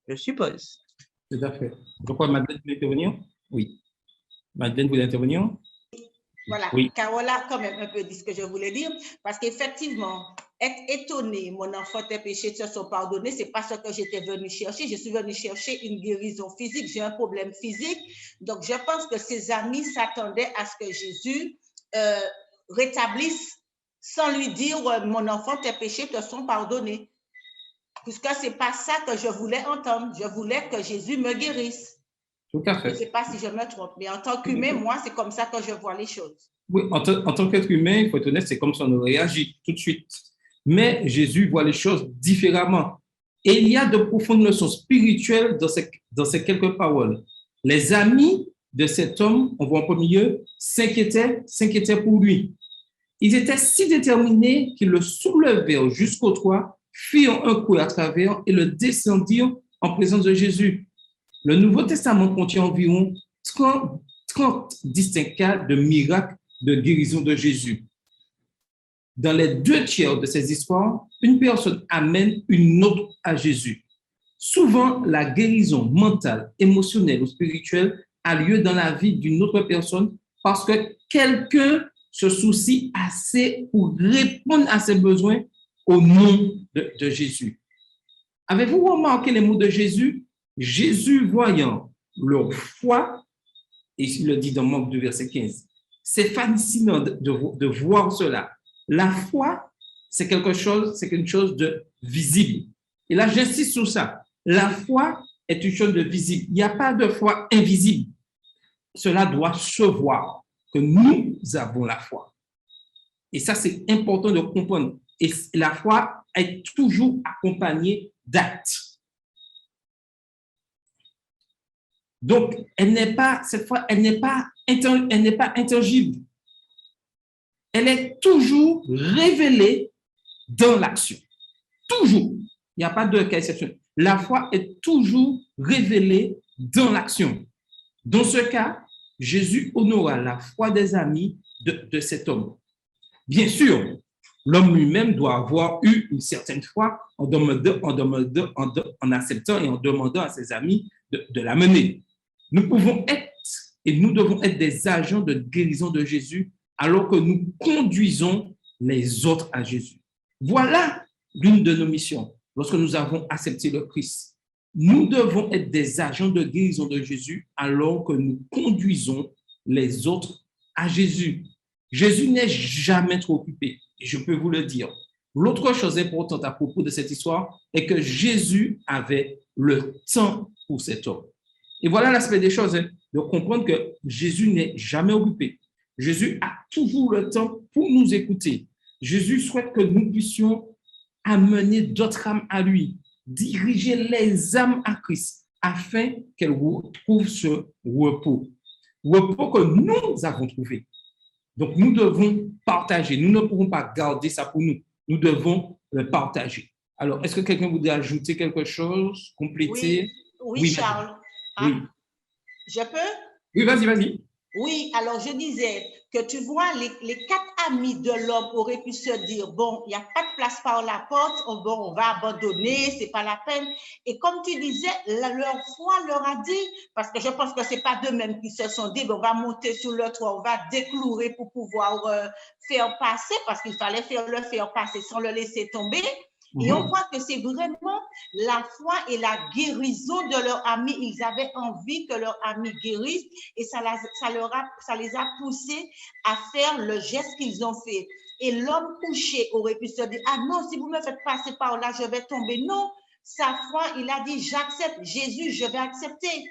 Speaker 2: Je suppose.
Speaker 1: Tout à fait. Je crois que Madeleine voulait intervenir? Oui. Madeleine voulait intervenir?
Speaker 4: Voilà, oui. Carola quand même un peu dit ce que je voulais dire, parce qu'effectivement, être étonné, mon enfant, tes péchés te sont pardonnés, ce n'est pas ce que j'étais venue chercher. Je suis venue chercher une guérison physique, j'ai un problème physique. Donc, je pense que ses amis s'attendaient à ce que Jésus rétablisse sans lui dire, mon enfant, tes péchés te sont pardonnés. Puisque ce n'est pas ça que je voulais entendre. Je voulais que Jésus me guérisse.
Speaker 1: Tout à fait.
Speaker 4: Je ne sais pas si je me trompe, mais en tant qu'humain, moi, c'est comme ça que je vois les choses.
Speaker 1: Oui, en tant qu'être humain, il faut être honnête, c'est comme ça on réagit tout de suite. Mais Jésus voit les choses différemment. Et il y a de profondes leçons spirituelles dans ces quelques paroles. Les amis de cet homme, on voit en premier lieu, s'inquiétaient pour lui. Ils étaient si déterminés qu'ils le soulevèrent jusqu'au toit, firent un coup à travers et le descendirent en présence de Jésus. Le Nouveau Testament contient environ 30 distincts cas de miracles de guérison de Jésus. Dans les 2/3 de ces histoires, une personne amène une autre à Jésus. Souvent, la guérison mentale, émotionnelle ou spirituelle a lieu dans la vie d'une autre personne parce que quelqu'un se soucie assez pour répondre à ses besoins au nom de Jésus. Avez-vous remarqué les mots de Jésus? Jésus, voyant leur foi, et il le dit dans Marc 2, verset 15, c'est fascinant de voir cela. La foi, c'est quelque chose de visible. Et là, j'insiste sur ça. La foi est une chose de visible. Il n'y a pas de foi invisible. cela doit se voir que nous avons la foi. Et ça, c'est important de comprendre. Et la foi est toujours accompagnée d'actes. Donc, cette foi, elle n'est pas intangible. Elle est toujours révélée dans l'action. Toujours. Il n'y a pas de cas exceptionnel. La foi est toujours révélée dans l'action. Dans ce cas, Jésus honora la foi des amis de cet homme. Bien sûr, l'homme lui-même doit avoir eu une certaine foi en acceptant et en demandant à ses amis de la mener. Nous pouvons être et nous devons être des agents de guérison de Jésus alors que nous conduisons les autres à Jésus. Voilà l'une de nos missions lorsque nous avons accepté le Christ. Nous devons être des agents de guérison de Jésus alors que nous conduisons les autres à Jésus. Jésus n'est jamais trop occupé, et je peux vous le dire. L'autre chose importante à propos de cette histoire est que Jésus avait le temps pour cet homme. Et voilà l'aspect des choses, de comprendre que Jésus n'est jamais occupé. Jésus a toujours le temps pour nous écouter. Jésus souhaite que nous puissions amener d'autres âmes à lui, diriger les âmes à Christ afin qu'elles retrouvent ce repos que nous avons trouvé. Donc, nous devons partager. Nous ne pourrons pas garder ça pour nous. Nous devons le partager. Alors, est-ce que quelqu'un voudrait ajouter quelque chose, compléter?
Speaker 4: Oui, Charles.
Speaker 1: Oui.
Speaker 4: Je peux?
Speaker 1: Oui, vas-y.
Speaker 4: Oui, alors je disais que tu vois, les 4 amis de l'homme auraient pu se dire, bon, il n'y a pas de place par la porte, on va abandonner, c'est pas la peine. Et comme tu disais, leur foi leur a dit, parce que je pense que c'est pas d'eux-mêmes qui se sont dit, on va monter sur le toit, on va déclourer pour pouvoir faire passer, parce qu'il fallait le faire passer sans le laisser tomber. Et on voit que c'est vraiment la foi et la guérison de leur ami. Ils avaient envie que leur ami guérisse et ça les a poussés à faire le geste qu'ils ont fait. Et l'homme couché aurait pu se dire, ah non, si vous me faites passer par là, je vais tomber. Non, sa foi, il a dit, j'accepte. Jésus, je vais accepter.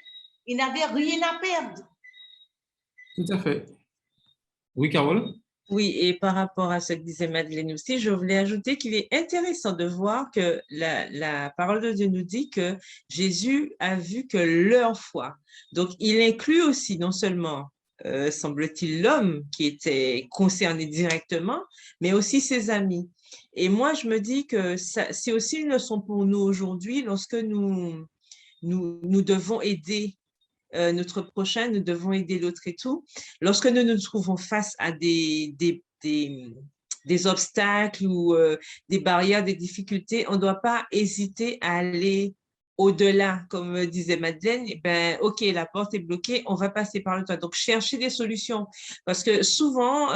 Speaker 4: Il n'avait rien à perdre.
Speaker 1: Tout à fait. Oui, Carole?
Speaker 2: Oui, et par rapport à ce que disait Madeleine aussi, je voulais ajouter qu'il est intéressant de voir que la parole de Dieu nous dit que Jésus a vu que leur foi. Donc, il inclut aussi non seulement, semble-t-il, l'homme qui était concerné directement, mais aussi ses amis. Et moi, je me dis que c'est aussi une leçon pour nous aujourd'hui lorsque nous devons aider notre prochain, nous devons aider l'autre et tout. Lorsque nous nous trouvons face à des obstacles ou des barrières, des difficultés, on ne doit pas hésiter à aller au-delà, comme disait Madeleine. Ben, OK, la porte est bloquée, on va passer par le toit. Donc, chercher des solutions. Parce que souvent,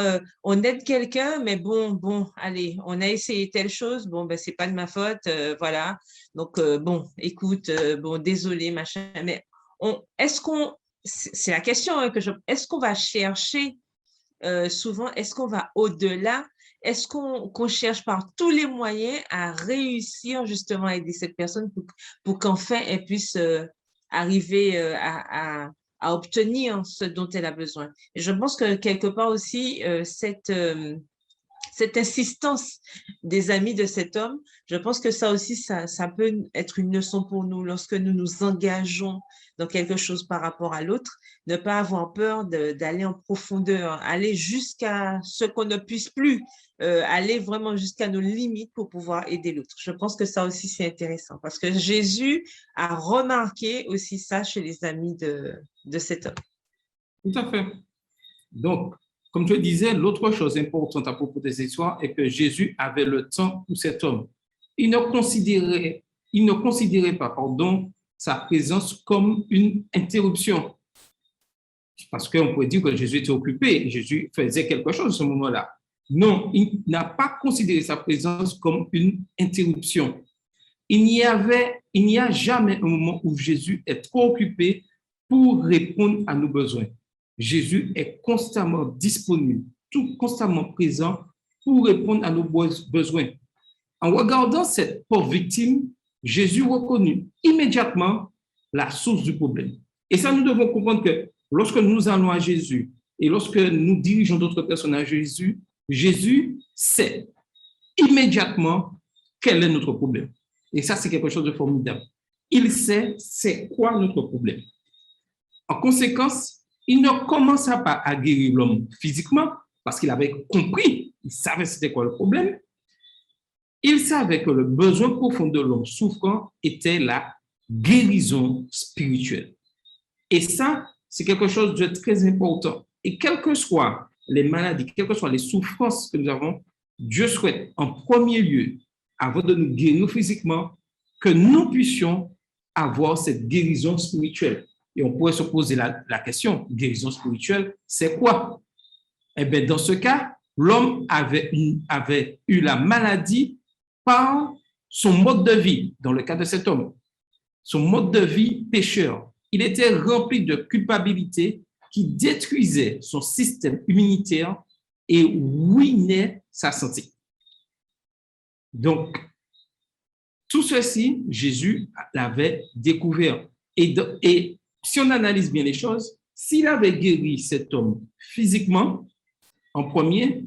Speaker 2: on aide quelqu'un, mais bon, allez, on a essayé telle chose, bon, ben, c'est pas de ma faute, voilà. Donc, bon, écoute, bon, désolé, machin, mais c'est la question est-ce qu'on va chercher souvent, est-ce qu'on va au-delà, est-ce qu'on cherche par tous les moyens à réussir justement à aider cette personne pour qu'enfin elle puisse arriver à obtenir ce dont elle a besoin. Et je pense que quelque part aussi, cette insistance des amis de cet homme, je pense que ça aussi, ça peut être une leçon pour nous lorsque nous nous engageons dans quelque chose par rapport à l'autre, ne pas avoir peur d'aller en profondeur, aller jusqu'à ce qu'on ne puisse plus, aller vraiment jusqu'à nos limites pour pouvoir aider l'autre. Je pense que ça aussi, c'est intéressant parce que Jésus a remarqué aussi ça chez les amis de cet homme.
Speaker 1: Tout à fait. Donc, comme je disais, l'autre chose importante à propos des histoires est que Jésus avait le temps pour cet homme. Il ne considérait pas, sa présence comme une interruption. Parce qu'on pourrait dire que Jésus était occupé, Jésus faisait quelque chose à ce moment-là. Non, il n'a pas considéré sa présence comme une interruption. Il n'y a jamais un moment où Jésus est trop occupé pour répondre à nos besoins. Jésus est constamment disponible, constamment présent pour répondre à nos besoins. En regardant cette pauvre victime, Jésus reconnut immédiatement la source du problème. Et ça, nous devons comprendre que lorsque nous allons à Jésus et lorsque nous dirigeons d'autres personnes à Jésus, Jésus sait immédiatement quel est notre problème. Et ça, c'est quelque chose de formidable. Il sait c'est quoi notre problème. En conséquence, il ne commença pas à guérir l'homme physiquement parce qu'il avait compris, il savait c'était quoi le problème. Il savait que le besoin profond de l'homme souffrant était la guérison spirituelle. Et ça, c'est quelque chose de très important. Et quelles que soient les maladies, quelles que soient les souffrances que nous avons, Dieu souhaite en premier lieu, avant de nous guérir physiquement, que nous puissions avoir cette guérison spirituelle. Et on pourrait se poser la question, guérison spirituelle, c'est quoi? Eh bien, dans ce cas, l'homme avait eu la maladie par son mode de vie, dans le cas de cet homme, son mode de vie pécheur. Il était rempli de culpabilité qui détruisait son système immunitaire et ruinait sa santé. Donc, tout ceci, Jésus l'avait découvert. Et si on analyse bien les choses, s'il avait guéri cet homme physiquement, en premier,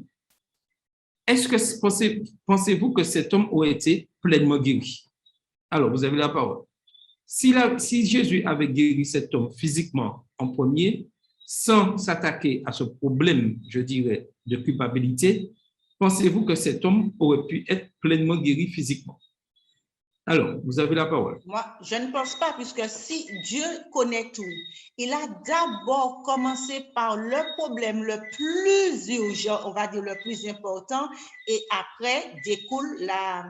Speaker 1: est-ce que pensez-vous que cet homme aurait été pleinement guéri? Alors, vous avez la parole. Si Jésus avait guéri cet homme physiquement en premier, sans s'attaquer à ce problème, je dirais, de culpabilité, pensez-vous que cet homme aurait pu être pleinement guéri physiquement? Alors, vous avez la parole.
Speaker 4: Moi, je ne pense pas, puisque si Dieu connaît tout, il a d'abord commencé par le problème le plus urgent, on va dire le plus important, et après découle la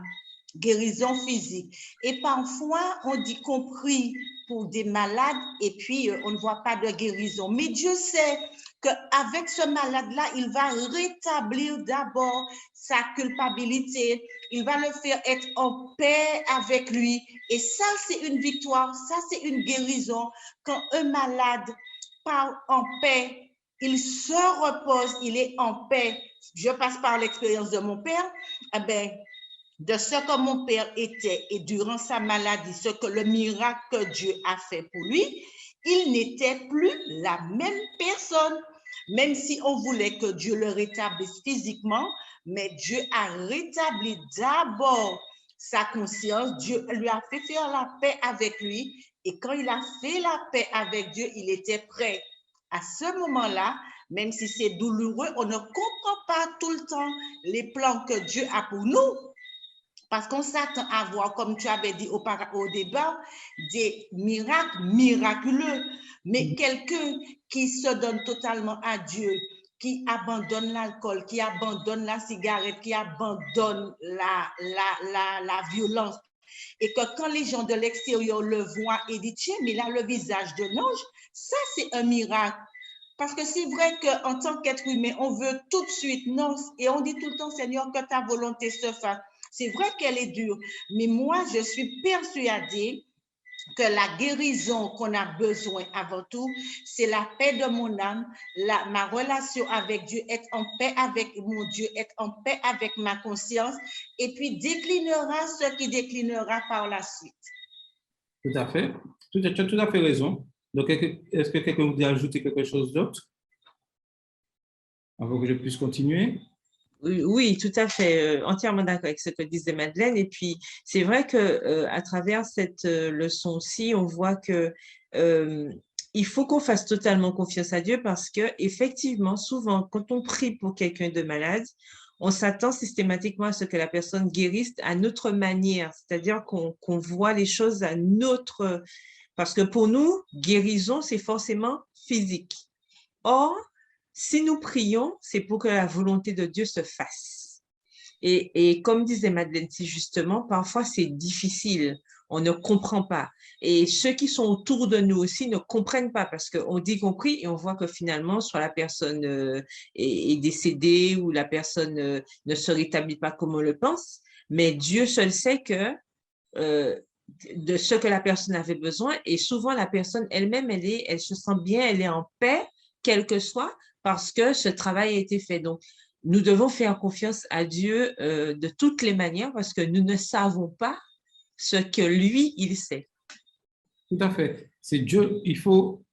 Speaker 4: guérison physique. Et parfois, on dit compris pour des malades, et puis on ne voit pas de guérison. Mais Dieu sait qu'avec ce malade-là, il va rétablir d'abord sa culpabilité, il va le faire être en paix avec lui. Et ça, c'est une victoire, ça, c'est une guérison. Quand un malade parle en paix, il se repose, il est en paix. Je passe par l'expérience de mon père. Eh bien, de ce que mon père était et durant sa maladie, ce que le miracle que Dieu a fait pour lui, il n'était plus la même personne. Même si on voulait que Dieu le rétablisse physiquement, mais Dieu a rétabli d'abord sa conscience. Dieu lui a fait faire la paix avec lui. Et quand il a fait la paix avec Dieu, il était prêt. À ce moment-là, même si c'est douloureux, on ne comprend pas tout le temps les plans que Dieu a pour nous. Parce qu'on s'attend à voir, comme tu avais dit au départ, des miracles miraculeux. Mais quelqu'un qui se donne totalement à Dieu, qui abandonne l'alcool, qui abandonne la cigarette, qui abandonne la violence, et que quand les gens de l'extérieur le voient et disent, tiens, mais il a le visage d'un ange, ça c'est un miracle. Parce que c'est vrai qu'en tant qu'être humain, on veut tout de suite, non, et on dit tout le temps, Seigneur, que ta volonté se fasse. C'est vrai qu'elle est dure, mais moi, je suis persuadée que la guérison qu'on a besoin avant tout, c'est la paix de mon âme, ma relation avec Dieu, être en paix avec mon Dieu, être en paix avec ma conscience, et puis déclinera ce qui déclinera par la suite.
Speaker 1: Tout à fait. Tu as tout à fait raison. Donc, est-ce que quelqu'un voudrait ajouter quelque chose d'autre avant que je puisse continuer?
Speaker 2: Oui, tout à fait, entièrement d'accord avec ce que disait Madeleine. Et puis, c'est vrai que à travers cette leçon-ci, on voit que il faut qu'on fasse totalement confiance à Dieu parce que effectivement, souvent, quand on prie pour quelqu'un de malade, on s'attend systématiquement à ce que la personne guérisse à notre manière, c'est-à-dire qu'on voit les choses à notre... Parce que pour nous, guérison, c'est forcément physique. Or, si nous prions, c'est pour que la volonté de Dieu se fasse. Et comme disait Madeleine, si justement, parfois c'est difficile, on ne comprend pas. Et ceux qui sont autour de nous aussi ne comprennent pas parce qu'on dit qu'on prie et on voit que finalement, soit la personne est décédée ou la personne ne se rétablit pas comme on le pense. Mais Dieu seul sait que de ce que la personne avait besoin et souvent la personne elle-même, elle se sent bien, elle est en paix, quel que soit, parce que ce travail a été fait. Donc, nous devons faire confiance à Dieu de toutes les manières parce que nous ne savons pas ce que lui, il sait.
Speaker 1: Tout à fait. C'est Dieu,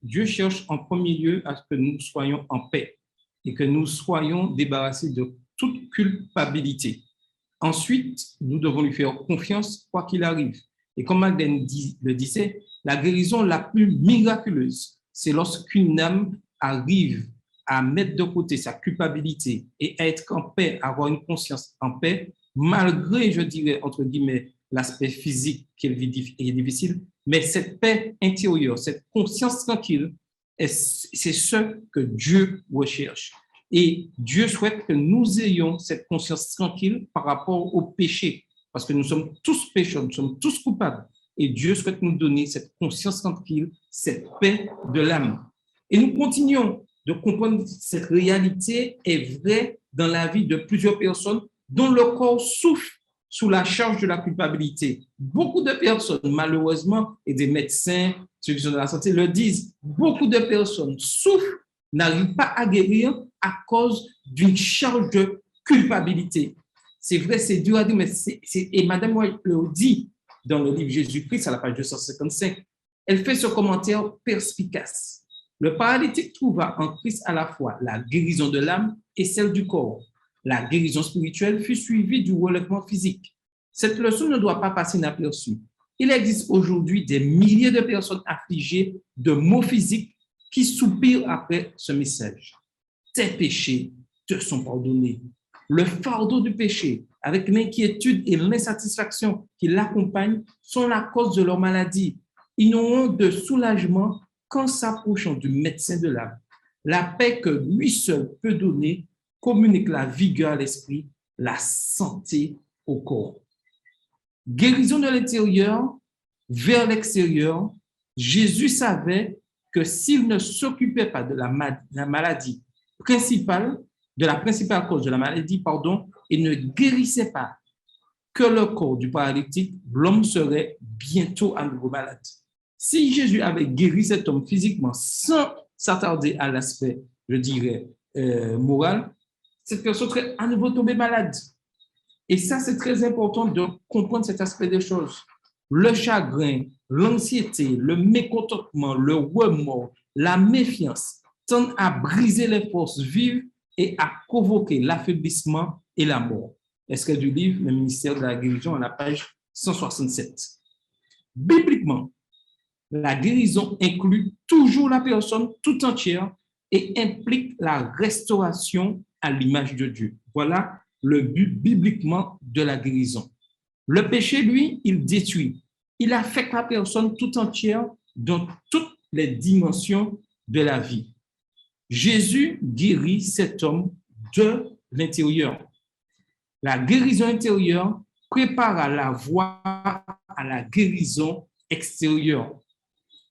Speaker 1: Dieu cherche en premier lieu à ce que nous soyons en paix et que nous soyons débarrassés de toute culpabilité. Ensuite, nous devons lui faire confiance quoi qu'il arrive. Et comme Madeleine le disait, la guérison la plus miraculeuse, c'est lorsqu'une âme arrive à mettre de côté sa culpabilité et à être en paix, avoir une conscience en paix, malgré, je dirais, entre guillemets, l'aspect physique qu'elle vit est difficile, mais cette paix intérieure, cette conscience tranquille, c'est ce que Dieu recherche. Et Dieu souhaite que nous ayons cette conscience tranquille par rapport au péché, parce que nous sommes tous pécheurs, nous sommes tous coupables. Et Dieu souhaite nous donner cette conscience tranquille, cette paix de l'âme. Et nous continuons de comprendre que cette réalité est vraie dans la vie de plusieurs personnes dont le corps souffre sous la charge de la culpabilité. Beaucoup de personnes, malheureusement, et des médecins, ceux qui sont dans la santé le disent, beaucoup de personnes souffrent, n'arrivent pas à guérir à cause d'une charge de culpabilité. C'est vrai, c'est dur à dire, mais et Madame White le dit dans le livre Jésus-Christ, à la page 255, elle fait ce commentaire perspicace. Le paralytique trouva en Christ à la fois la guérison de l'âme et celle du corps. La guérison spirituelle fut suivie du relèvement physique. Cette leçon ne doit pas passer inaperçue. Il existe aujourd'hui des milliers de personnes affligées de maux physiques qui soupirent après ce message. Tes péchés te sont pardonnés. Le fardeau du péché, avec l'inquiétude et l'insatisfaction qui l'accompagnent, sont la cause de leur maladie. Ils n'auront de soulagement qu'en s'approchant du médecin de l'âme. La paix que lui seul peut donner communique la vigueur à l'esprit, la santé au corps. Guérison de l'intérieur vers l'extérieur, Jésus savait que s'il ne s'occupait pas de la maladie principale, de la principale cause de la maladie, et ne guérissait pas que le corps du paralytique, l'homme serait bientôt à nouveau malade. Si Jésus avait guéri cet homme physiquement sans s'attarder à l'aspect, je dirais, moral, cette personne serait à nouveau tombée malade. Et ça, c'est très important de comprendre cet aspect des choses. Le chagrin, l'anxiété, le mécontentement, le remords, la méfiance tendent à briser les forces vives et à provoquer l'affaiblissement et la mort. Extrait du livre Le ministère de la guérison à la page 167. Bibliquement, la guérison inclut toujours la personne tout entière et implique la restauration à l'image de Dieu. Voilà le but bibliquement de la guérison. Le péché, lui, il détruit. Il affecte la personne tout entière dans toutes les dimensions de la vie. Jésus guérit cet homme de l'intérieur. La guérison intérieure prépare la voie à la guérison extérieure.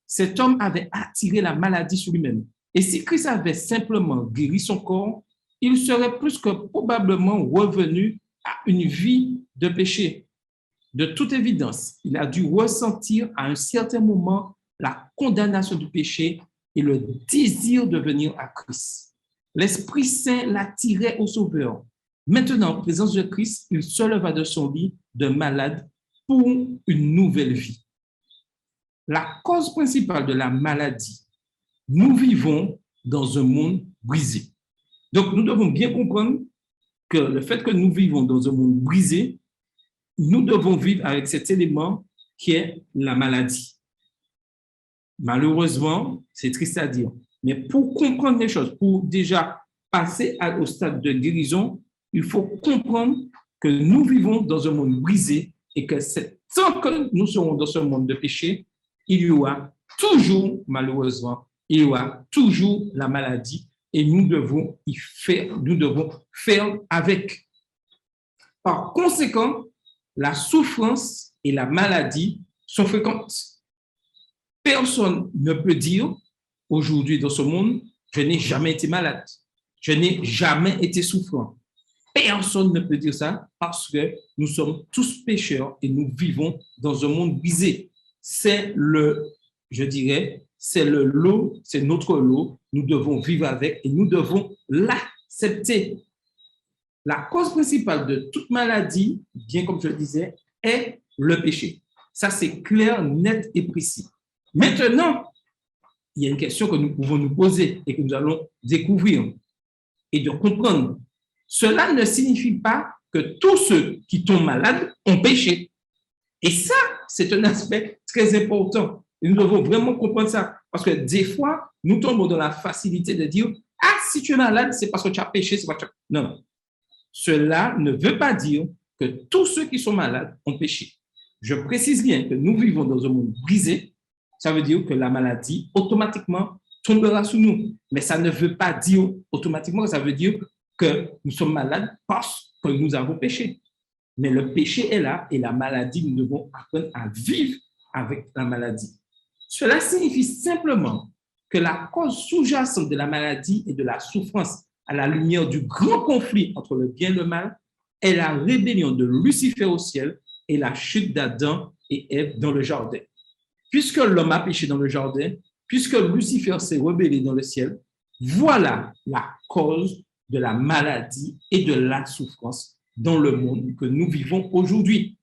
Speaker 1: Cet homme avait attiré la maladie sur lui-même. Et si Christ avait simplement guéri son corps, il serait plus que probablement revenu à une vie de péché. De toute évidence, il a dû ressentir à un certain moment la condamnation du péché et le désir de venir à Christ. L'Esprit Saint l'attirait au Sauveur. Maintenant, en présence de Christ, il se leva de son lit de malade pour une nouvelle vie. La cause principale de la maladie, nous vivons dans un monde brisé. Donc, nous devons bien comprendre que le fait que nous vivons dans un monde brisé, nous devons vivre avec cet élément qui est la maladie. Malheureusement, c'est triste à dire, mais pour comprendre les choses, pour déjà passer au stade de guérison, il faut comprendre que nous vivons dans un monde brisé et que tant que nous serons dans ce monde de péché, il y aura toujours, malheureusement, il y aura toujours la maladie et nous devons faire avec. Par conséquent, la souffrance et la maladie sont fréquentes. Personne ne peut dire aujourd'hui dans ce monde, je n'ai jamais été malade, je n'ai jamais été souffrant. Personne ne peut dire ça parce que nous sommes tous pécheurs et nous vivons dans un monde brisé. C'est le lot, c'est notre lot, nous devons vivre avec et nous devons l'accepter. La cause principale de toute maladie, bien comme je le disais, est le péché. Ça, c'est clair, net et précis. Maintenant, il y a une question que nous pouvons nous poser et que nous allons découvrir et de comprendre. Cela ne signifie pas que tous ceux qui tombent malades ont péché. Et ça, c'est un aspect très important. Et nous devons vraiment comprendre ça. Parce que des fois, nous tombons dans la facilité de dire « Ah, si tu es malade, c'est parce que tu as péché. » Non. Cela ne veut pas dire que tous ceux qui sont malades ont péché. Je précise bien que nous vivons dans un monde brisé. Ça veut dire que la maladie, automatiquement, tombera sur nous. Mais ça ne veut pas dire automatiquement que ça veut dire que nous sommes malades parce que nous avons péché. Mais le péché est là et la maladie, nous devons apprendre à vivre avec la maladie. Cela signifie simplement que la cause sous-jacente de la maladie et de la souffrance à la lumière du grand conflit entre le bien et le mal est la rébellion de Lucifer au ciel et la chute d'Adam et Ève dans le jardin. Puisque l'homme a péché dans le jardin, puisque Lucifer s'est rebellé dans le ciel, voilà la cause de la maladie et de la souffrance dans le monde que nous vivons aujourd'hui.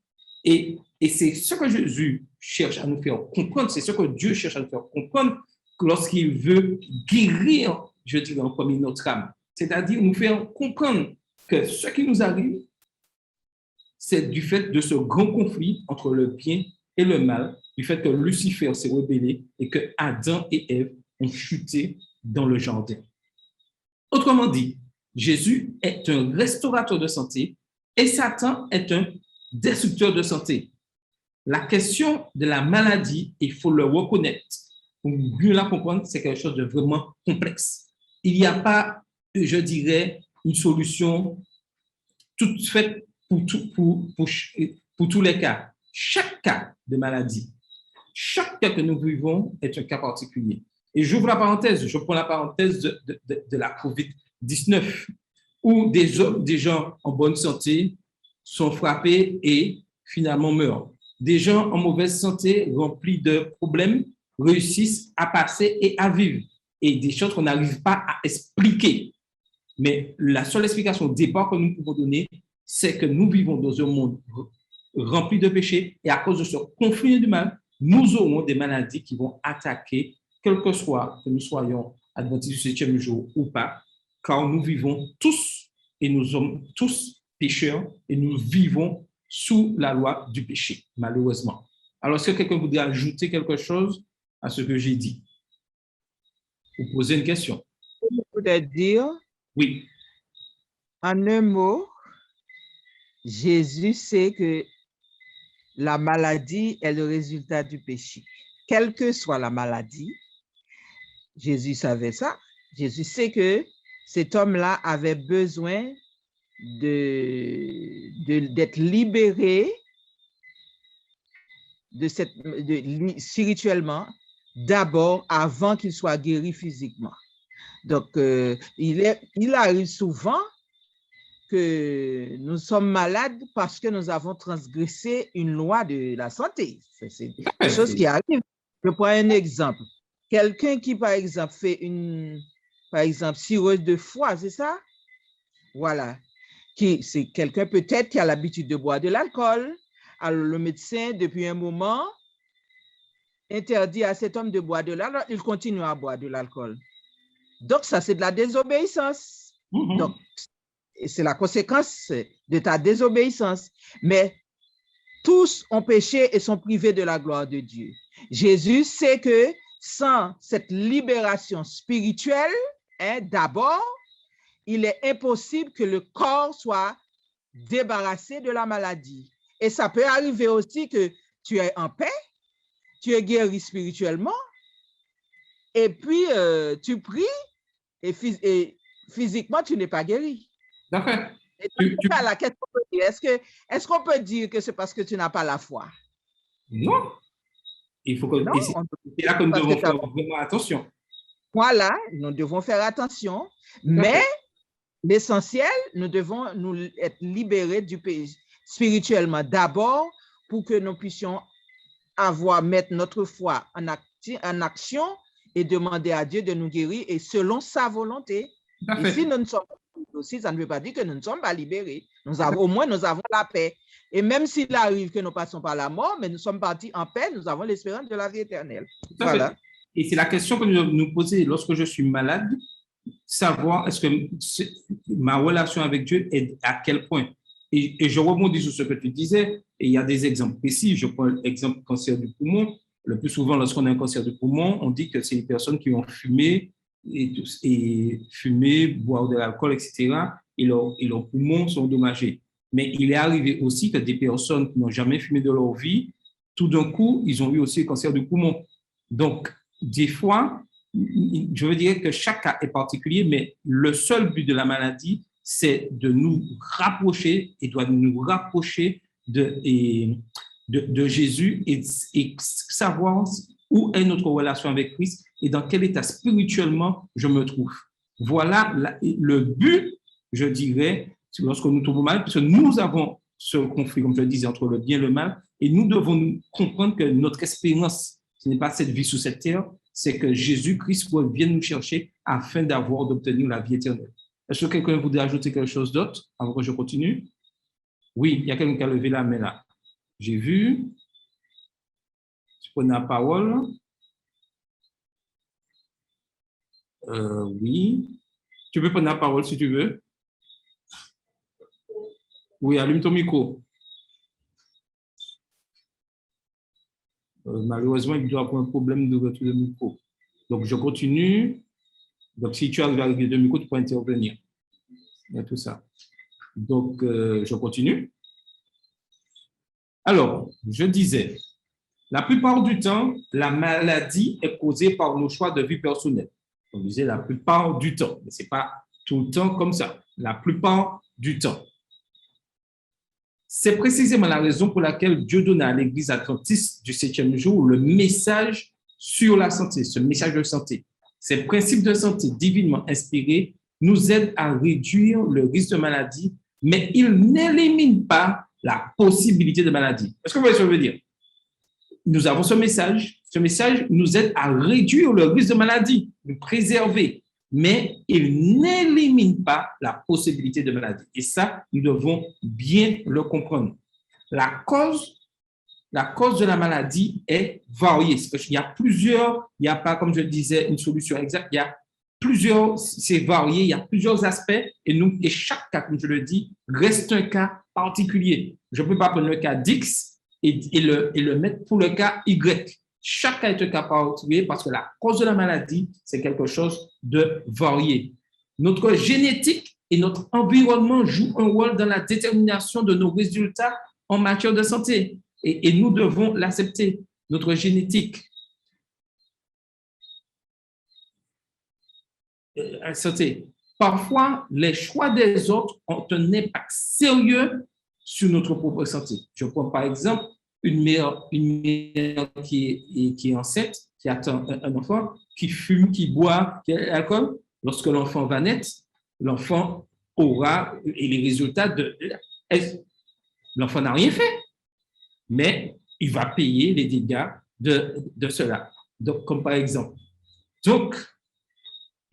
Speaker 1: Et c'est ce que Jésus cherche à nous faire comprendre, c'est ce que Dieu cherche à nous faire comprendre lorsqu'il veut guérir, je dirais en premier, notre âme. C'est-à-dire nous faire comprendre que ce qui nous arrive, c'est du fait de ce grand conflit entre le bien et le mal, du fait que Lucifer s'est rebellé et que Adam et Ève ont chuté dans le jardin. Autrement dit, Jésus est un restaurateur de santé et Satan est un destructeur de santé. La question de la maladie, il faut le reconnaître, pour mieux la comprendre, c'est quelque chose de vraiment complexe. Il n'y a pas, je dirais, une solution toute faite pour tous les cas. Chaque cas de maladie, chaque cas que nous vivons est un cas particulier. Et j'ouvre la parenthèse, je prends la parenthèse de la COVID-19, où des gens en bonne santé sont frappés et finalement meurent. Des gens en mauvaise santé, remplis de problèmes, réussissent à passer et à vivre. Et des choses qu'on n'arrive pas à expliquer. Mais la seule explication au départ que nous pouvons donner, c'est que nous vivons dans un monde rempli de péchés et à cause de ce conflit du mal, nous aurons des maladies qui vont attaquer, quel que soit que nous soyons adventistes du 7e jour ou pas, car nous vivons tous et nous sommes tous pécheurs et nous vivons sous la loi du péché, malheureusement. Alors, est-ce que quelqu'un voudrait ajouter quelque chose à ce que j'ai dit? Ou poser une question?
Speaker 5: Je voudrais dire,
Speaker 1: oui.
Speaker 5: En un mot, Jésus sait que la maladie est le résultat du péché. Quelle que soit la maladie, Jésus savait ça. Jésus sait que cet homme-là avait besoin d'être libéré spirituellement d'abord avant qu'il soit guéri physiquement. Donc, il arrive souvent que nous sommes malades parce que nous avons transgressé une loi de la santé. C'est quelque chose qui arrive. Je prends un exemple. Quelqu'un qui, par exemple, fait cirrhose de foie, c'est ça? Voilà. C'est quelqu'un peut-être qui a l'habitude de boire de l'alcool. Alors, le médecin, depuis un moment, interdit à cet homme de boire de l'alcool. Il continue à boire de l'alcool. Donc, ça, c'est de la désobéissance. Donc, c'est la conséquence de ta désobéissance. Mais tous ont péché et sont privés de la gloire de Dieu. Jésus sait que sans cette libération spirituelle, d'abord, il est impossible que le corps soit débarrassé de la maladie. Et ça peut arriver aussi que tu es en paix, tu es guéri spirituellement, et puis tu pries, et physiquement, tu n'es pas guéri.
Speaker 1: D'accord.
Speaker 5: Est-ce qu'on peut dire que c'est parce que tu n'as pas la foi?
Speaker 1: Non. Il faut que c'est là que nous devons faire vraiment attention.
Speaker 5: Voilà, nous devons faire attention, mais l'essentiel, nous devons être libérés du péché spirituellement d'abord pour que nous puissions mettre notre foi en action et demander à Dieu de nous guérir et selon sa volonté. Et si nous ne sommes pas aussi, ça ne veut pas dire que nous ne sommes pas libérés. Au moins, nous avons la paix. Et même s'il arrive que nous passons par la mort, mais nous sommes partis en paix, nous avons l'espérance de la vie éternelle. Voilà.
Speaker 1: Et c'est la question que nous devons nous poser lorsque je suis malade, savoir est-ce que ma relation avec Dieu est à quel point. Et je rebondis sur ce que tu disais, et il y a des exemples précis. Je prends l'exemple du cancer du poumon. Le plus souvent, lorsqu'on a un cancer du poumon, on dit que c'est les personnes qui ont fumé, boire de l'alcool, etc., et leurs poumons sont endommagés. Mais il est arrivé aussi que des personnes qui n'ont jamais fumé de leur vie, tout d'un coup, ils ont eu aussi le cancer du poumon. Donc, des fois, je veux dire que chaque cas est particulier, mais le seul but de la maladie, c'est de nous rapprocher et doit nous rapprocher de Jésus et savoir où est notre relation avec Christ et dans quel état spirituellement je me trouve. Voilà le but, je dirais, lorsque nous tombons mal, parce que nous avons ce conflit, comme je le disais, entre le bien et le mal, et nous devons comprendre que notre espérance, ce n'est pas cette vie sous cette terre, c'est que Jésus-Christ vienne nous chercher afin d'obtenir la vie éternelle. Est-ce que quelqu'un voudrait ajouter quelque chose d'autre avant que je continue? Oui, il y a quelqu'un qui a levé la main là. J'ai vu. Tu prends la parole. Oui. Tu peux prendre la parole si tu veux. Oui, allume ton micro. Malheureusement, il doit avoir un problème d'ouverture de micro. Donc, je continue. Donc, si tu as avec les deux micros, tu peux intervenir. Il y a tout ça. Donc, je continue. Alors, je disais, la plupart du temps, la maladie est causée par nos choix de vie personnelle. On disait la plupart du temps, mais ce n'est pas tout le temps comme ça. La plupart du temps. C'est précisément la raison pour laquelle Dieu donne à l'Église adventiste du 7e jour le message sur la santé, ce message de santé. Ces principes de santé divinement inspirés nous aident à réduire le risque de maladie, mais ils n'éliminent pas la possibilité de maladie. Est-ce que vous voyez ce que je veux dire? Nous avons ce message nous aide à réduire le risque de maladie, de préserver, mais il n'élimine pas la possibilité de maladie. Et ça, nous devons bien le comprendre. La cause de la maladie est variée. Il y a plusieurs, il n'y a pas, comme je disais, une solution exacte. Il y a plusieurs, c'est varié, il y a plusieurs aspects et chaque cas, comme je le dis, reste un cas particulier. Je ne peux pas prendre le cas d'X et le mettre pour le cas Y. Chaque cas est un cas particulier parce que la cause de la maladie, c'est quelque chose de varié. Notre génétique et notre environnement jouent un rôle dans la détermination de nos résultats en matière de santé. Et nous devons l'accepter, notre génétique. Santé. Parfois, les choix des autres ont un impact sérieux sur notre propre santé. Je prends par exemple une mère qui est enceinte, qui attend un enfant, qui fume, qui boit, qui a l'alcool. Lorsque l'enfant va naître, l'enfant aura les résultats de... L'enfant n'a rien fait, mais il va payer les dégâts de cela. Donc, comme par exemple. Donc,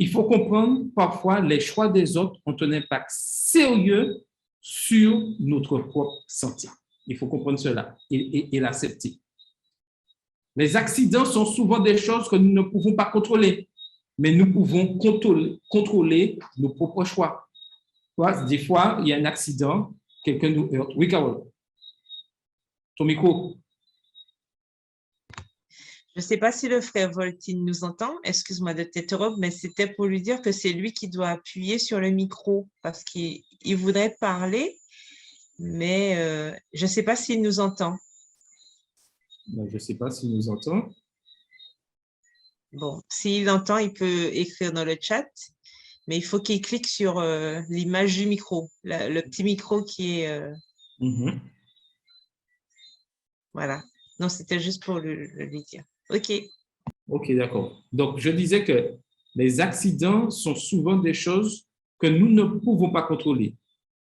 Speaker 1: il faut comprendre parfois les choix des autres ont un impact sérieux sur notre propre santé. Il faut comprendre cela et l'accepter. Les accidents sont souvent des choses que nous ne pouvons pas contrôler, mais nous pouvons contrôler nos propres choix. Des fois, il y a un accident, quelqu'un nous heurte. Oui, Carole. Ton micro.
Speaker 2: Je ne sais pas si le frère Voltine nous entend. Excuse-moi de t'interrompre, mais c'était pour lui dire que c'est lui qui doit appuyer sur le micro parce qu'il voudrait parler, mais je ne sais pas s'il nous entend.
Speaker 1: Je ne sais pas s'il nous entend.
Speaker 2: Bon, s'il entend, il peut écrire dans le chat, mais il faut qu'il clique sur l'image du micro, le petit micro qui est... Voilà. Non, c'était juste pour lui dire. OK.
Speaker 1: OK, d'accord. Donc, je disais que les accidents sont souvent des choses que nous ne pouvons pas contrôler,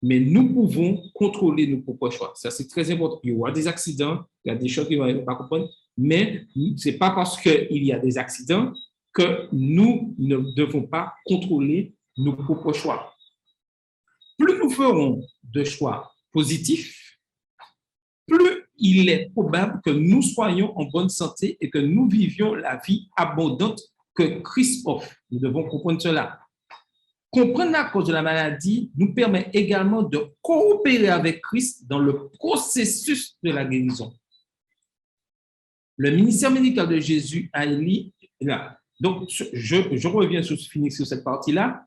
Speaker 1: mais nous pouvons contrôler nos propres choix. Ça, c'est très important. Il y aura des accidents, il y a des choses qu'on ne va pas comprendre, mais ce n'est pas parce qu'il y a des accidents que nous ne devons pas contrôler nos propres choix. Plus nous ferons de choix positifs, plus il est probable que nous soyons en bonne santé et que nous vivions la vie abondante que Christ offre. Nous devons comprendre cela. Comprendre la cause de la maladie nous permet également de coopérer avec Christ dans le processus de la guérison. Le ministère médical de Jésus a élu là. Donc, je reviens finir sur cette partie-là.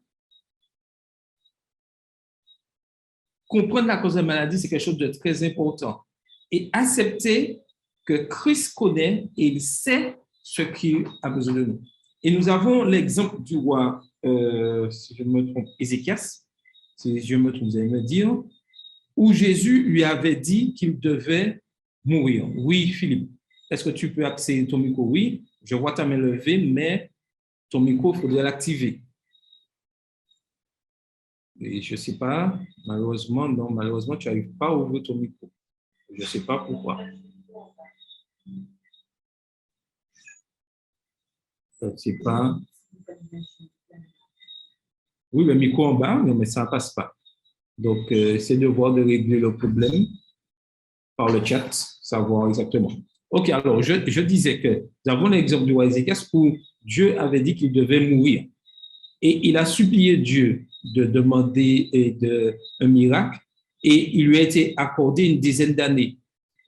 Speaker 1: Comprendre la cause de la maladie, c'est quelque chose de très important. Et accepter que Christ connaît et il sait ce qu'il a besoin de nous. Et nous avons l'exemple du roi, si je me trompe, Ézéchias, si je me trompe, vous allez me dire, où Jésus lui avait dit qu'il devait mourir. Oui, Philippe, est-ce que tu peux accéder ton micro? Oui, je vois ta main levée, mais ton micro, il faudrait l'activer. Et je ne sais pas, malheureusement, non, malheureusement, tu n'arrives pas à ouvrir ton micro. Je ne sais pas pourquoi. Je ne sais pas. Oui, le micro en bas, mais ça ne passe pas. Donc, c'est devoir de régler le problème par le chat, savoir exactement. OK, alors, je disais que nous avons l'exemple du roi Ézéchias où Dieu avait dit qu'il devait mourir. Et il a supplié Dieu de demander un miracle et il lui a été accordé une dizaine d'années.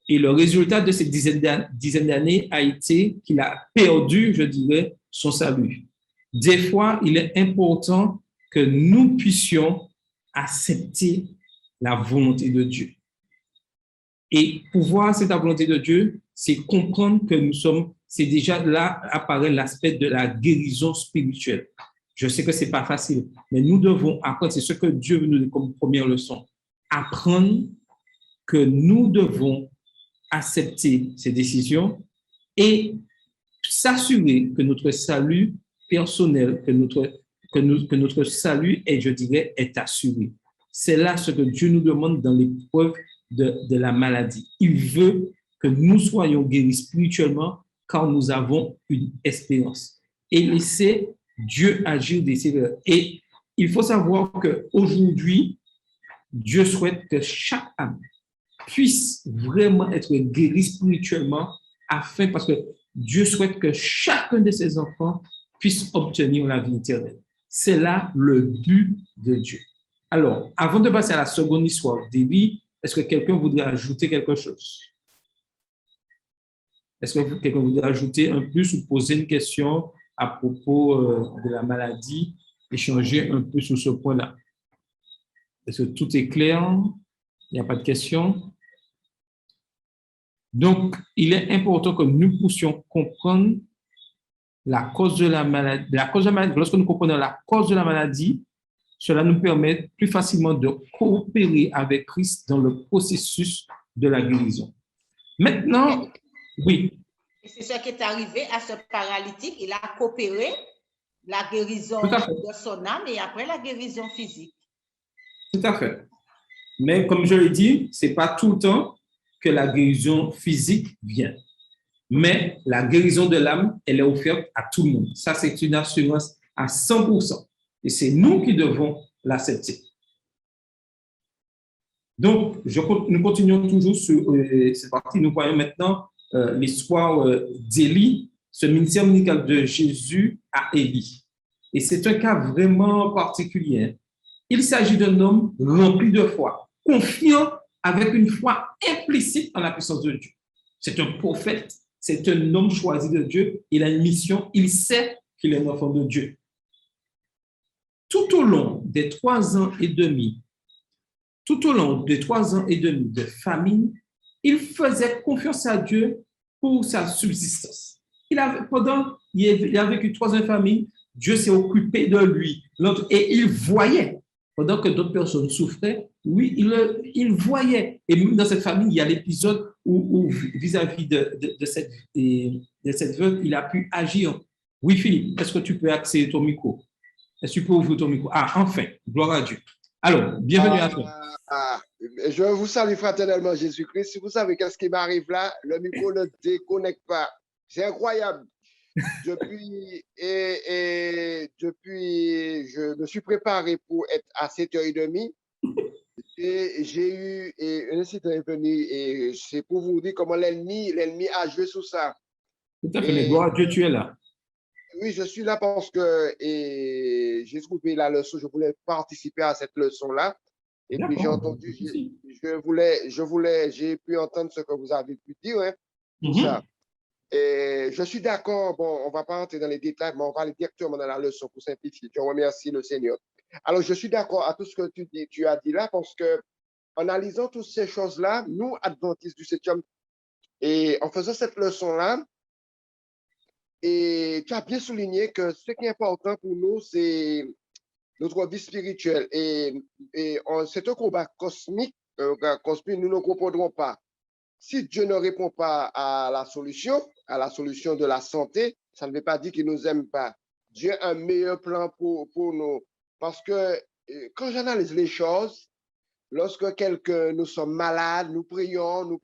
Speaker 1: Et le résultat de cette dizaine d'années a été qu'il a perdu, je dirais, son salut. Des fois, il est important que nous puissions accepter la volonté de Dieu. Et pouvoir accepter la volonté de Dieu, c'est comprendre que nous sommes, c'est déjà là apparaît l'aspect de la guérison spirituelle. Je sais que ce n'est pas facile, mais nous devons apprendre, c'est ce que Dieu veut nous donner comme première leçon, apprendre que nous devons accepter ces décisions et s'assurer que notre salut personnel, que notre salut, je dirais, est assuré. C'est là ce que Dieu nous demande dans l'épreuve de la maladie. Il veut que nous soyons guéris spirituellement quand nous avons une espérance. Et laisser Dieu agir des sévères. Et il faut savoir qu'aujourd'hui, Dieu souhaite que chaque âme puisse vraiment être guéri spirituellement parce que Dieu souhaite que chacun de ses enfants puisse obtenir la vie éternelle. C'est là le but de Dieu. Alors, avant de passer à la seconde histoire d'Élie, est-ce que quelqu'un voudrait ajouter quelque chose? Est-ce que quelqu'un voudrait ajouter un plus ou poser une question à propos de la maladie, échanger un peu sur ce point-là? Est-ce que tout est clair? Il n'y a pas de questions? Donc, il est important que nous puissions comprendre la cause de la maladie. Lorsque nous comprenons la cause de la maladie, cela nous permet plus facilement de coopérer avec Christ dans le processus de la guérison. Maintenant, oui.
Speaker 4: C'est ce qui est arrivé à ce paralytique. Il a coopéré la guérison de son âme et après la guérison physique.
Speaker 1: Tout à fait. Mais comme je l'ai dit, ce n'est pas tout le temps que la guérison physique vient. Mais la guérison de l'âme, elle est offerte à tout le monde. Ça, c'est une assurance à 100%. Et c'est nous qui devons l'accepter. Donc, nous continuons toujours sur cette partie. Nous voyons maintenant l'histoire d'Élie, ce ministère médical de Jésus à Élie. Et c'est un cas vraiment particulier. Il s'agit d'un homme rempli de foi, confiant avec une foi implicite en la puissance de Dieu. C'est un prophète, c'est un homme choisi de Dieu. Il a une mission, il sait qu'il est un enfant de Dieu. Tout au long des 3 ans et demi de famine, il faisait confiance à Dieu pour sa subsistance. Il a vécu 3 ans de famine, Dieu s'est occupé de lui. Et il voyait, pendant que d'autres personnes souffraient, oui, il voyait. Et même dans cette famille, il y a l'épisode où vis-à-vis de cette veuve, il a pu agir. Oui, Philippe, est-ce que tu peux accéder ton micro? Est-ce que tu peux ouvrir ton micro? Ah, enfin, gloire à Dieu. Alors, bienvenue à toi.
Speaker 6: Je vous salue fraternellement, Jésus-Christ. Si vous savez qu'est-ce qui m'arrive là, le micro ne déconnecte pas. C'est incroyable. Depuis, je me suis préparé pour être à 7h30. Et j'ai eu un incident est venu et c'est pour vous dire comment l'ennemi a joué sur ça.
Speaker 1: Tout à fait, mais
Speaker 6: Et
Speaker 1: gloire à Dieu, tu es là.
Speaker 6: oui, je suis là parce que j'ai trouvé la leçon, je voulais participer à cette leçon-là. Et puis j'ai
Speaker 1: D'accord.
Speaker 6: entendu,
Speaker 1: Si.
Speaker 6: j'ai pu entendre ce que vous avez pu dire, hein, tout
Speaker 1: Mhm.
Speaker 6: ça. Et je suis d'accord, bon, on ne va pas entrer dans les détails, mais on va aller directement dans la leçon pour simplifier. Je remercie le Seigneur. Alors, je suis d'accord à tout ce que tu as dit là, parce que en analysant toutes ces choses-là, nous, adventistes du 7e, et en faisant cette leçon-là, et tu as bien souligné que ce qui est important pour nous, c'est notre vie spirituelle. C'est un combat cosmique, nous ne comprendrons pas. Si Dieu ne répond pas à la solution de la santé, ça ne veut pas dire qu'il ne nous aime pas. Dieu a un meilleur plan pour nous. Parce que quand j'analyse les choses, lorsque nous sommes malades, nous prions,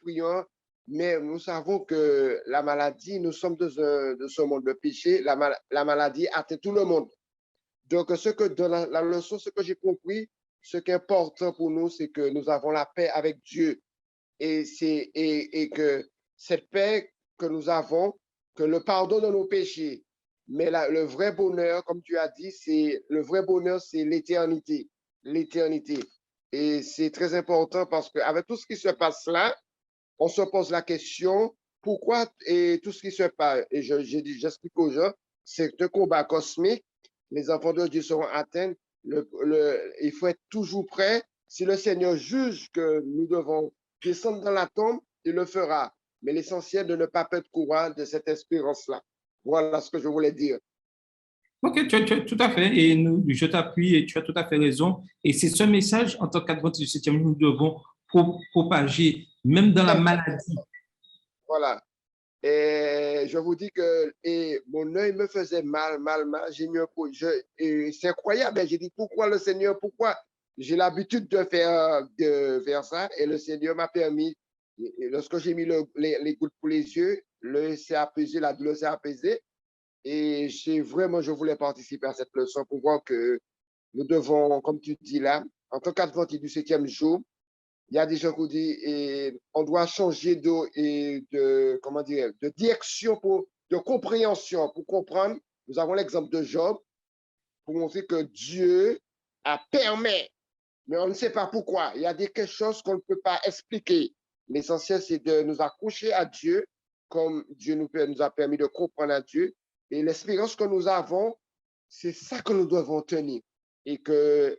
Speaker 6: mais nous savons que la maladie, nous sommes de ce monde de péché, la maladie atteint tout le monde. Donc, dans la leçon, ce que j'ai compris, ce qui est important pour nous, c'est que nous avons la paix avec Dieu. Et que cette paix que nous avons, que le pardon de nos péchés, mais le vrai bonheur, comme tu as dit, le vrai bonheur, c'est l'éternité. L'éternité. Et c'est très important parce qu'avec tout ce qui se passe là, on se pose la question, pourquoi et tout ce qui se passe, et j'explique aux gens, c'est un combat cosmique, les enfants de Dieu seront atteints, il faut être toujours prêt. Si le Seigneur juge que nous devons descendre dans la tombe, il le fera. Mais l'essentiel de ne pas perdre courant de cette espérance-là. Voilà ce que je voulais dire.
Speaker 1: Ok, tu as tout à fait, et je t'appuie et tu as tout à fait raison. Et c'est ce message, en tant qu'adventiste du 7e, nous devons propager, même dans la maladie.
Speaker 6: Voilà. Et je vous dis que mon œil me faisait mal. J'ai mis c'est incroyable. J'ai dit, pourquoi le Seigneur, pourquoi? J'ai l'habitude de faire ça et le Seigneur m'a permis, et lorsque j'ai mis les gouttes pour les yeux, l'œil s'est apaisé, la douleur s'est apaisée. Et je voulais participer à cette leçon pour voir que nous devons, comme tu dis là, en tant qu'adventiste du 7e jour, il y a des gens qui disent on doit changer comment dire, de direction, de compréhension pour comprendre. Nous avons l'exemple de Job pour montrer que Dieu a permis, mais on ne sait pas pourquoi. Il y a quelque chose qu'on ne peut pas expliquer. L'essentiel, c'est de nous accrocher à Dieu, comme Dieu nous a permis de comprendre à Dieu. Et l'espérance que nous avons, c'est ça que nous devons tenir. Et que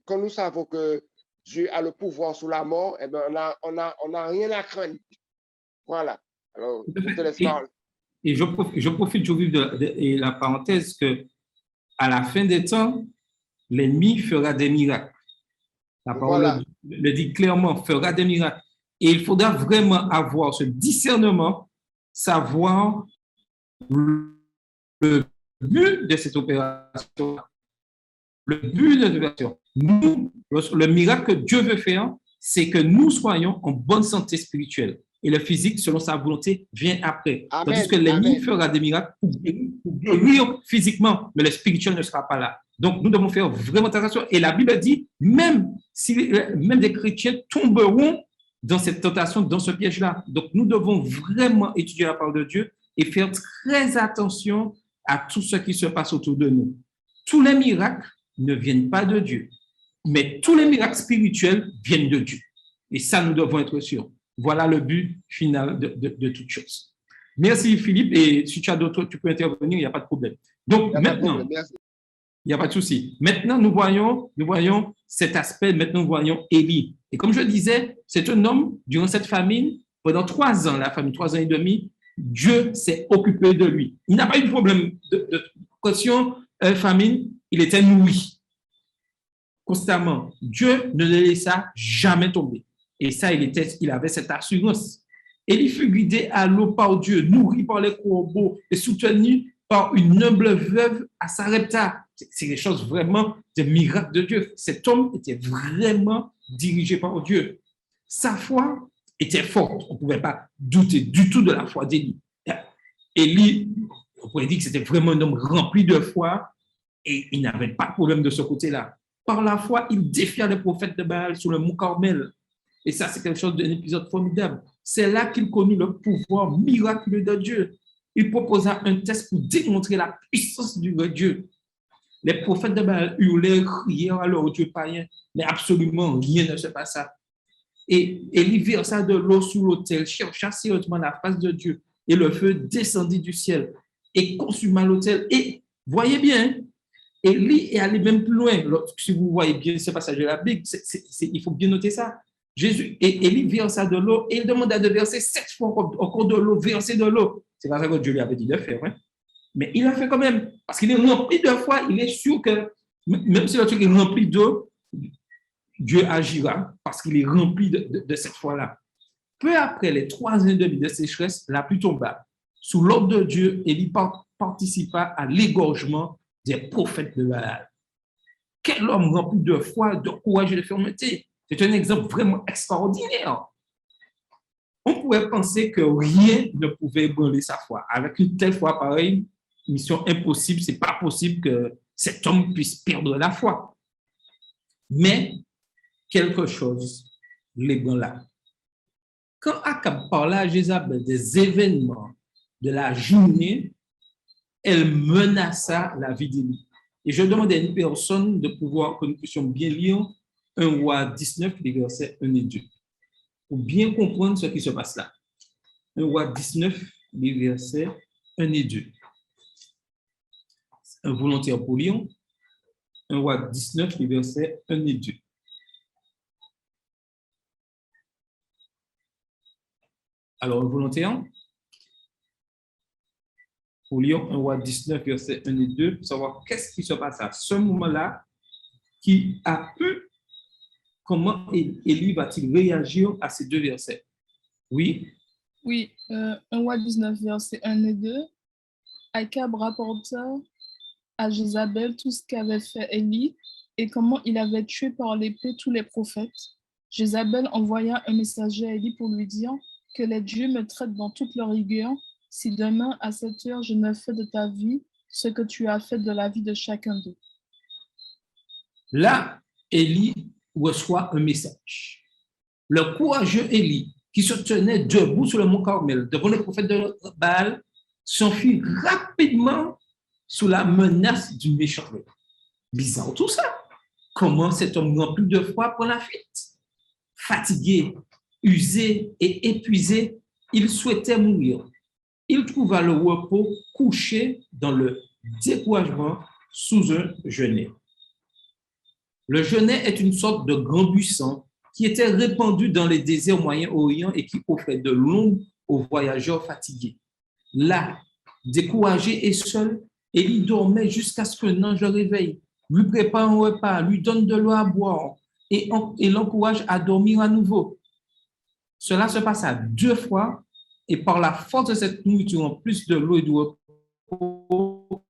Speaker 6: quand nous savons que Dieu a le pouvoir sur la mort, eh bien, on n'a rien à craindre. Voilà. Alors, je te laisse parler.
Speaker 1: Et je profite, j'ouvre de la parenthèse que à la fin des temps, l'ennemi fera des miracles. La parole le dit clairement, fera des miracles. Et il faudra vraiment avoir ce discernement, savoir le but de cette opération. Le but de cette opération. Nous, le miracle que Dieu veut faire, c'est que nous soyons en bonne santé spirituelle. Et le physique, selon sa volonté, vient après. Amen. Tandis que l'ennemi fera des miracles pour guérir physiquement, mais le spirituel ne sera pas là. Donc, nous devons faire vraiment attention. Et la Bible dit, même des chrétiens tomberont dans cette tentation, dans ce piège-là. Donc, nous devons vraiment étudier la parole de Dieu et faire très attention à tout ce qui se passe autour de nous. Tous les miracles ne viennent pas de Dieu, mais tous les miracles spirituels viennent de Dieu. Et ça, nous devons être sûrs. Voilà le but final de toute chose. Merci Philippe, et si tu as d'autres, tu peux intervenir, il n'y a pas de problème. Donc maintenant, il n'y a pas de souci. Maintenant, nous voyons cet aspect, maintenant nous voyons Élie. Et comme je disais, c'est un homme, durant cette famine, pendant 3 ans, la famine, 3 ans et demi, Dieu s'est occupé de lui. Il n'a pas eu de problème de caution, famine, il était nourri constamment. Dieu ne le laissa jamais tomber. Et ça, il avait cette assurance. Élie fut guidé à l'eau par Dieu, nourri par les corbeaux et soutenu par une humble veuve à Sarepta. C'est des choses vraiment, des miracles de Dieu. Cet homme était vraiment dirigé par Dieu. Sa foi était forte. On ne pouvait pas douter du tout de la foi d'Élie. Élie, on pourrait dire que c'était vraiment un homme rempli de foi et il n'avait pas de problème de ce côté-là. par la foi, il défia les prophètes de Baal sur le mont Carmel. Et ça, c'est quelque chose d'un épisode formidable. C'est là qu'il connut le pouvoir miraculeux de Dieu. Il proposa un test pour démontrer la puissance du vrai Dieu. Les prophètes de Baal hurlaient, crièrent à leur Dieu païen, mais absolument rien ne se passa. Et Élie versa de l'eau sur l'autel, chercha sérieusement la face de Dieu, et le feu descendit du ciel et consuma l'autel. Et voyez bien, Élie est allé même plus loin. Si vous voyez bien ce passage de la Bible, il faut bien noter ça. Élie versa de l'eau et il demanda de verser 7 fois encore de l'eau, verser de l'eau. C'est pas ça que Dieu lui avait dit de faire. Hein? Mais il a fait quand même, parce qu'il est rempli de foi, il est sûr que même si le truc est rempli d'eau, Dieu agira parce qu'il est rempli de cette foi-là. Peu après les 3 ans et demi de sécheresse, la pluie tomba. Sous l'ordre de Dieu, Élie participa à l'égorgement des prophètes de Baal. Quel homme rempli de foi, de courage et de fermeté. C'est un exemple vraiment extraordinaire. On pourrait penser que rien ne pouvait ébranler sa foi. Avec une telle foi pareille, mission impossible, ce n'est pas possible que cet homme puisse perdre la foi. Mais quelque chose l'ébranla. Quand Akab parla à Jézabel des événements de la journée, elle menaça la vie d'Élie. Et je demandais à une personne de pouvoir que nous puissions bien lire 1 Roi 19, les versets 1 et 2, pour bien comprendre ce qui se passe là. 1 Roi 19, les versets 1 et 2. Un volontaire pour lire 1 Roi 19, les versets 1 et 2. Alors, un volontaire pour lire 1 Roi 19, versets 1 et 2, pour savoir qu'est-ce qui se passe à ce moment-là, qui a pu, comment Élie va-t-il réagir à ces 2 versets? Oui?
Speaker 3: Oui, 1 Roi 19, versets 1 et 2. Akab rapporta à Jézabel tout ce qu'avait fait Élie et comment il avait tué par l'épée tous les prophètes. Jézabel envoya un messager à Élie pour lui dire que les dieux me traitent dans toute leur rigueur si demain à cette heure je ne fais de ta vie ce que tu as fait de la vie de chacun d'eux.
Speaker 1: Là, Élie reçoit un message. Le courageux Élie, qui se tenait debout sur le mont Carmel devant les prophètes de Baal, s'enfuit rapidement sous la menace du méchant. Bizarre tout ça. Comment cet homme rempli de foi prend la fuite? Fatigué, usé et épuisé, il souhaitait mourir. Il trouva le repos couché dans le découragement sous un genêt. Le genêt est une sorte de grand buisson qui était répandu dans les déserts Moyen-Orient et qui offrait de l'ombre aux voyageurs fatigués. Là, découragé et seul, Élie dormait jusqu'à ce qu'un ange le réveille, lui prépare un repas, lui donne de l'eau à boire et l'encourage à dormir à nouveau. Cela se passa 2 fois et par la force de cette nourriture, en plus de l'eau et du repos,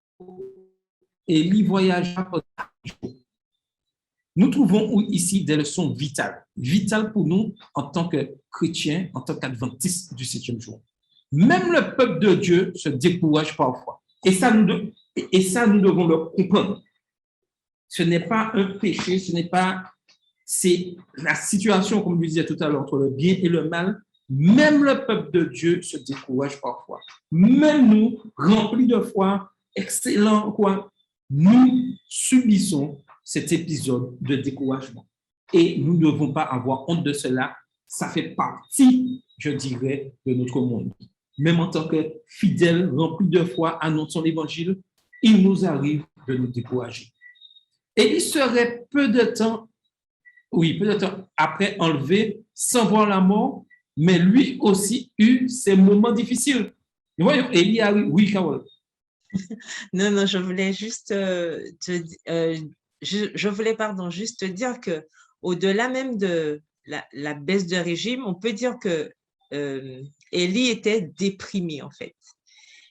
Speaker 1: Élie voyagea pendant 4 jours. Nous trouvons ici des leçons vitales pour nous en tant que chrétiens, en tant qu'adventistes du 7e jour. Même le peuple de Dieu se décourage parfois. Et ça, nous devons le comprendre. Ce n'est pas un péché, c'est la situation, comme je le disais tout à l'heure, entre le bien et le mal. Même le peuple de Dieu se décourage parfois. Même nous, remplis de foi, excellents, nous subissons cet épisode de découragement. Et nous ne devons pas avoir honte de cela. Ça fait partie, je dirais, de notre monde. Même en tant que fidèles, remplis de foi, annonçons l'évangile, il nous arrive de nous décourager. Et il serait peu de temps après enlevé sans voir la mort, mais lui aussi eut ses moments difficiles. Nous voyons, Élie arrive. Oui, Carole.
Speaker 2: Non, je voulais juste juste dire que au-delà même de la baisse de régime, on peut dire que Élie était déprimé en fait.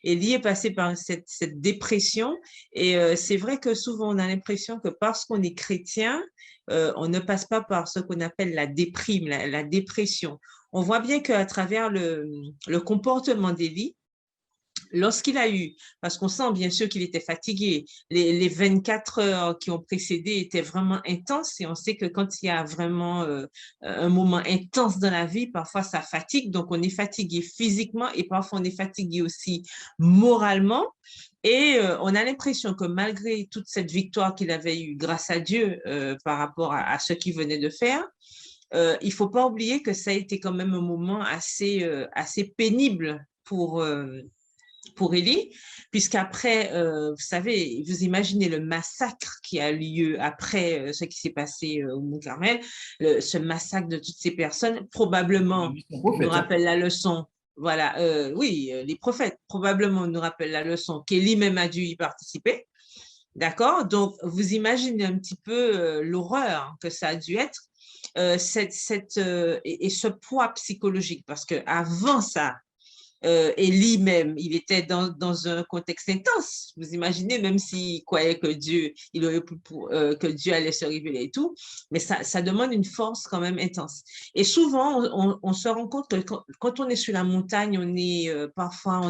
Speaker 2: Élie est passé par cette dépression et c'est vrai que souvent on a l'impression que parce qu'on est chrétien, on ne passe pas par ce qu'on appelle la déprime, la dépression. On voit bien qu'à travers le comportement d'Élie, lorsqu'il a eu, parce qu'on sent bien sûr qu'il était fatigué, les 24 heures qui ont précédé étaient vraiment intenses et on sait que quand il y a vraiment un moment intense dans la vie, parfois ça fatigue, donc on est fatigué physiquement et parfois on est fatigué aussi moralement. Et on a l'impression que malgré toute cette victoire qu'il avait eue grâce à Dieu par rapport à ce qu'il venait de faire, il ne faut pas oublier que ça a été quand même un moment assez pénible pour Élie, puisqu'après, vous savez, vous imaginez le massacre qui a lieu après ce qui s'est passé au Mont Carmel, ce massacre de toutes ces personnes, probablement nous rappelle la leçon. Voilà, oui, les prophètes probablement nous rappellent la leçon qu'Élie même a dû y participer. D'accord? Donc, vous imaginez un petit peu l'horreur que ça a dû être et ce poids psychologique, parce qu'avant ça, Élie même, il était dans un contexte intense. Vous imaginez, même s'il croyait que que Dieu allait se révéler et tout, mais ça demande une force quand même intense. Et souvent, on se rend compte que quand on est sur la montagne, parfois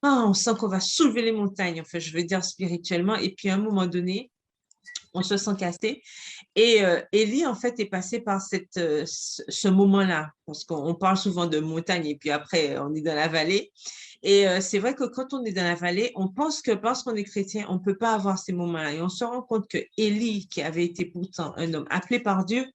Speaker 2: on sent qu'on va soulever les montagnes, enfin, je veux dire spirituellement, et puis à un moment donné, on se sent cassé. Et Élie, en fait, est passé par ce moment-là, parce qu'on parle souvent de montagne et puis après, on est dans la vallée. Et c'est vrai que quand on est dans la vallée, on pense que parce qu'on est chrétien, on ne peut pas avoir ces moments-là. Et on se rend compte que Élie, qui avait été pourtant un homme appelé par Dieu,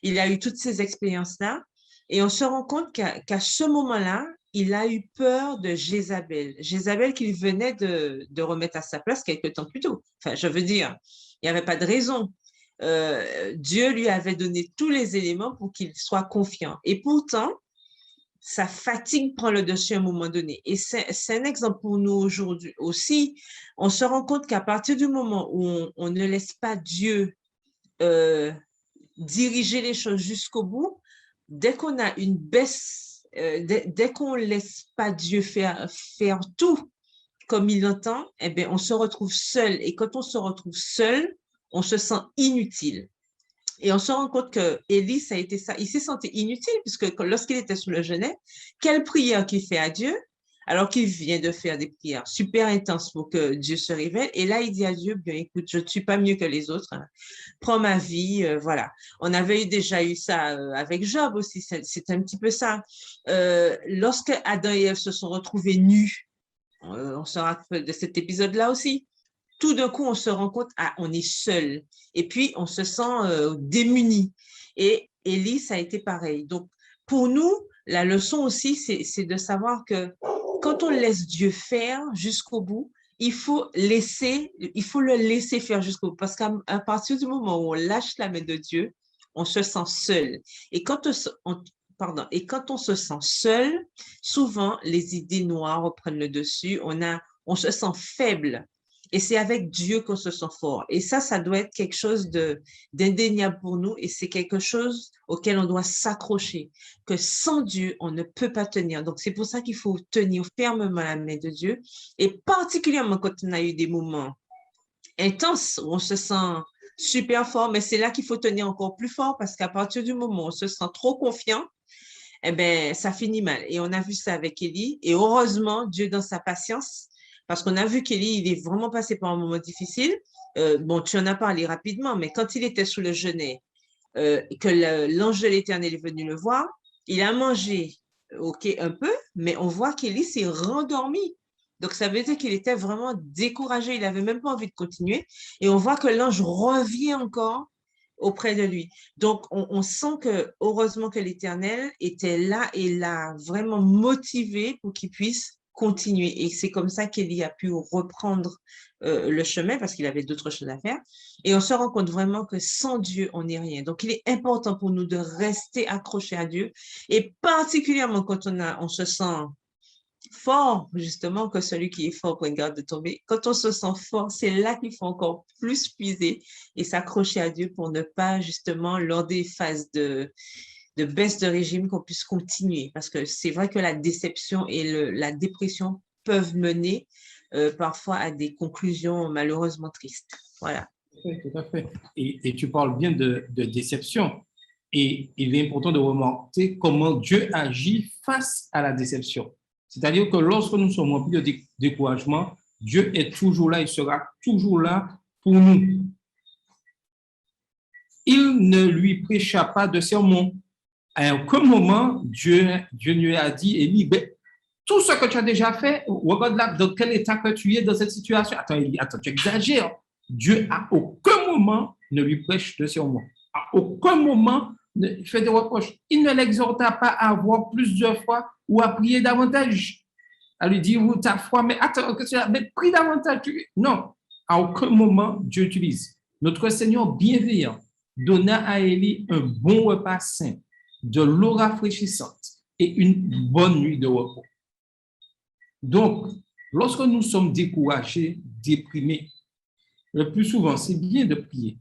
Speaker 2: il a eu toutes ces expériences-là. Et on se rend compte qu'à ce moment-là, il a eu peur de Jézabel. Jézabel qu'il venait de remettre à sa place quelques temps plus tôt. Enfin, je veux dire, il n'y avait pas de raison. Dieu lui avait donné tous les éléments pour qu'il soit confiant. Et pourtant, sa fatigue prend le dessus à un moment donné. Et c'est un exemple pour nous aujourd'hui aussi. On se rend compte qu'à partir du moment où on ne laisse pas Dieu diriger les choses jusqu'au bout, dès qu'on a une baisse, dès qu'on ne laisse pas Dieu faire tout comme il l'entend, eh bien, on se retrouve seul. Et quand on se retrouve seul, on se sent inutile. Et on se rend compte que Élie, ça a été ça. Il s'est senti inutile puisque lorsqu'il était sous le jeûne, quelle prière qu'il fait à Dieu, alors qu'il vient de faire des prières super intenses pour que Dieu se révèle. Et là, il dit à Dieu, bien écoute, je ne suis pas mieux que les autres. Hein. Prends ma vie, voilà. On avait déjà eu ça avec Job aussi, c'est un petit peu ça. Lorsque Adam et Ève se sont retrouvés nus, on se rappelle de cet épisode-là aussi. Tout d'un coup, on se rend compte, on est seul. Et puis, on se sent démuni. Et Élie, ça a été pareil. Donc, pour nous, la leçon aussi, c'est de savoir que quand on laisse Dieu faire jusqu'au bout, il faut le laisser faire jusqu'au bout. Parce qu'à partir du moment où on lâche la main de Dieu, on se sent seul. Et quand on se sent seul, souvent, les idées noires reprennent le dessus. On se sent faible. Et c'est avec Dieu qu'on se sent fort. Et ça doit être quelque chose d'indéniable pour nous. Et c'est quelque chose auquel on doit s'accrocher. Que sans Dieu, on ne peut pas tenir. Donc, c'est pour ça qu'il faut tenir fermement la main de Dieu. Et particulièrement quand on a eu des moments intenses où on se sent super fort. Mais c'est là qu'il faut tenir encore plus fort parce qu'à partir du moment où on se sent trop confiant, eh bien, ça finit mal. Et on a vu ça avec Élie. Et heureusement, Dieu, dans sa patience, parce qu'on a vu qu'Élie, il est vraiment passé par un moment difficile. Bon, tu en as parlé rapidement, mais quand il était sous le jeûne, que l'ange de l'Éternel est venu le voir, il a mangé, ok, un peu, mais on voit qu'Élie s'est rendormi. Donc, ça veut dire qu'il était vraiment découragé. Il n'avait même pas envie de continuer. Et on voit que l'ange revient encore auprès de lui. Donc, on sent que, heureusement que l'Éternel était là et l'a vraiment motivé pour qu'il puisse continuer. Et c'est comme ça qu'Élie a pu reprendre le chemin parce qu'il avait d'autres choses à faire. Et on se rend compte vraiment que sans Dieu, on n'est rien. Donc, il est important pour nous de rester accrochés à Dieu et particulièrement quand on se sent fort, justement, que celui qui est fort prenne garde de tomber. Quand on se sent fort, c'est là qu'il faut encore plus puiser et s'accrocher à Dieu pour ne pas, justement, lors des phases de baisse de régime, qu'on puisse continuer. Parce que c'est vrai que la déception et la dépression peuvent mener parfois à des conclusions malheureusement tristes. Voilà.
Speaker 1: Oui, tout à fait. Et tu parles bien de déception. Et il est important de remarquer comment Dieu agit face à la déception. C'est-à-dire que lorsque nous sommes remplis de découragement, Dieu est toujours là, il sera toujours là pour nous. Il ne lui prêcha pas de sermon. À aucun moment, Dieu lui a dit, Élie, ben, tout ce que tu as déjà fait, regarde là, dans quel état que tu es dans cette situation. Attends, Élie, attends, tu exagères. Dieu, à aucun moment, ne lui prêche de sermon. À aucun moment, ne fait des reproches. Il ne l'exhorta pas à avoir plus de foi ou à prier davantage. À lui dire, ta foi, mais attends, mais prie davantage. Non, à aucun moment, Dieu utilise. Notre Seigneur bienveillant donna à Élie un bon repas sain, de l'eau rafraîchissante et une bonne nuit de repos. Donc, lorsque nous sommes découragés, déprimés, le plus souvent, c'est bien de prier.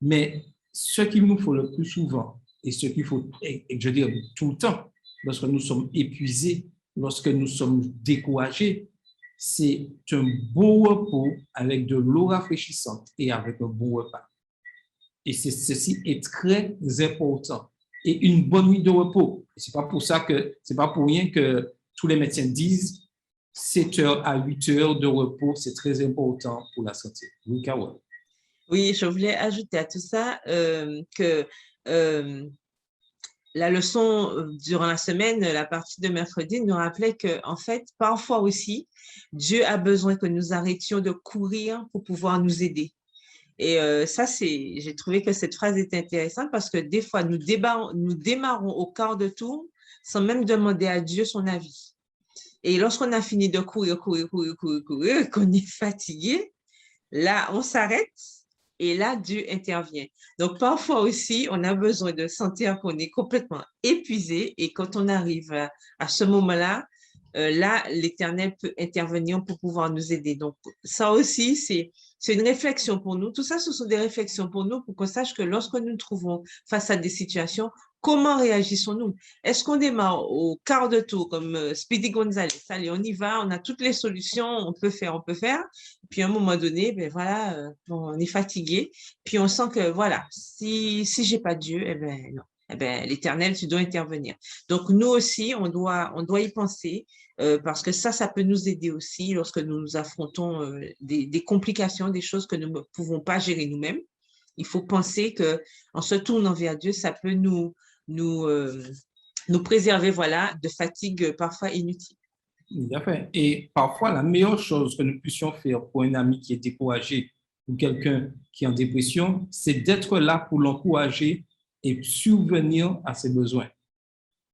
Speaker 1: Mais ce qu'il nous faut le plus souvent, et ce qu'il faut, et je veux dire tout le temps, lorsque nous sommes épuisés, lorsque nous sommes découragés, c'est un beau repos avec de l'eau rafraîchissante et avec un beau repas. Et ceci est très important. Et une bonne nuit de repos. C'est pas pour rien que tous les médecins disent 7 heures à 8 heures de repos, c'est très important pour la santé. Oui, Carole.
Speaker 2: Oui, je voulais ajouter à tout ça que la leçon durant la semaine, la partie de mercredi, nous rappelait que, en fait, parfois aussi, Dieu a besoin que nous arrêtions de courir pour pouvoir nous aider. Et ça, j'ai trouvé que cette phrase était intéressante parce que des fois, nous démarrons au quart de tour sans même demander à Dieu son avis. Et lorsqu'on a fini de courir, qu'on est fatigué, là, on s'arrête et là, Dieu intervient. Donc, parfois aussi, on a besoin de sentir qu'on est complètement épuisé et quand on arrive à ce moment-là, là, l'Éternel peut intervenir pour pouvoir nous aider. Donc, ça aussi, c'est une réflexion pour nous. Tout ça, ce sont des réflexions pour nous pour qu'on sache que lorsque nous nous trouvons face à des situations, comment réagissons-nous? Est-ce qu'on démarre au quart de tour comme Speedy Gonzalez? Allez, on y va, on a toutes les solutions, on peut faire. Puis à un moment donné, ben voilà, on est fatigué. Puis on sent que voilà, si j'ai pas Dieu, eh ben non. Eh ben, l'Éternel, tu dois intervenir. Donc, nous aussi, on doit y penser parce que ça peut nous aider aussi lorsque nous affrontons des complications, des choses que nous ne pouvons pas gérer nous-mêmes. Il faut penser que en se tournant vers Dieu, ça peut nous préserver, voilà, de fatigue parfois inutile.
Speaker 1: Tout à fait. Et parfois, la meilleure chose que nous puissions faire pour un ami qui est découragé ou quelqu'un qui est en dépression, c'est d'être là pour l'encourager et subvenir à ses besoins.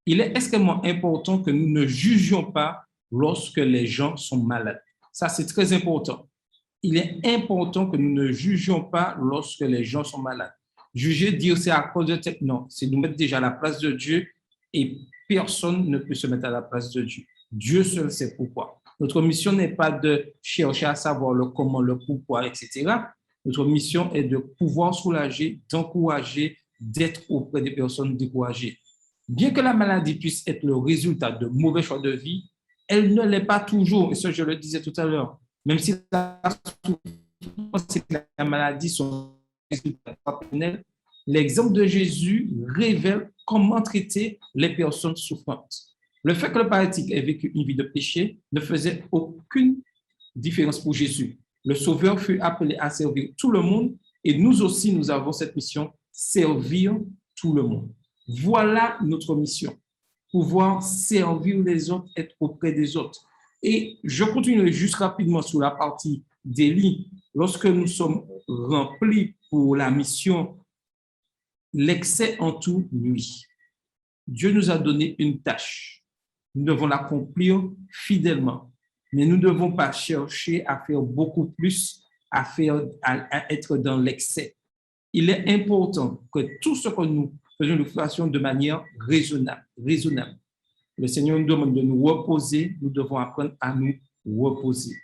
Speaker 1: Il est extrêmement important que nous ne jugions pas lorsque les gens sont malades. Ça, c'est très important. Il est important que nous ne jugions pas lorsque les gens sont malades. Juger, dire c'est à cause de tête, non, c'est nous mettre déjà à la place de Dieu et personne ne peut se mettre à la place de Dieu. Dieu seul sait pourquoi. Notre mission n'est pas de chercher à savoir le comment, le pourquoi, etc. Notre mission est de pouvoir soulager, d'encourager, d'être auprès des personnes découragées. Bien que la maladie puisse être le résultat de mauvais choix de vie, elle ne l'est pas toujours, et ça je le disais tout à l'heure. Même si la souffrance et la maladie sont résultats personnels, l'exemple de Jésus révèle comment traiter les personnes souffrantes. Le fait que le paralytique ait vécu une vie de péché ne faisait aucune différence pour Jésus. Le Sauveur fut appelé à servir tout le monde et nous aussi, nous avons cette mission, servir tout le monde. Voilà notre mission, pouvoir servir les autres, être auprès des autres. Et je continue juste rapidement sur la partie d'Élie. Lorsque nous sommes remplis pour la mission, l'excès en tout nuit. Dieu nous a donné une tâche. Nous devons l'accomplir fidèlement. Mais nous ne devons pas chercher à faire beaucoup plus, à être dans l'excès. Il est important que tout ce que nous faisons, nous fassions de manière raisonnable. Le Seigneur nous demande de nous reposer, nous devons apprendre à nous reposer.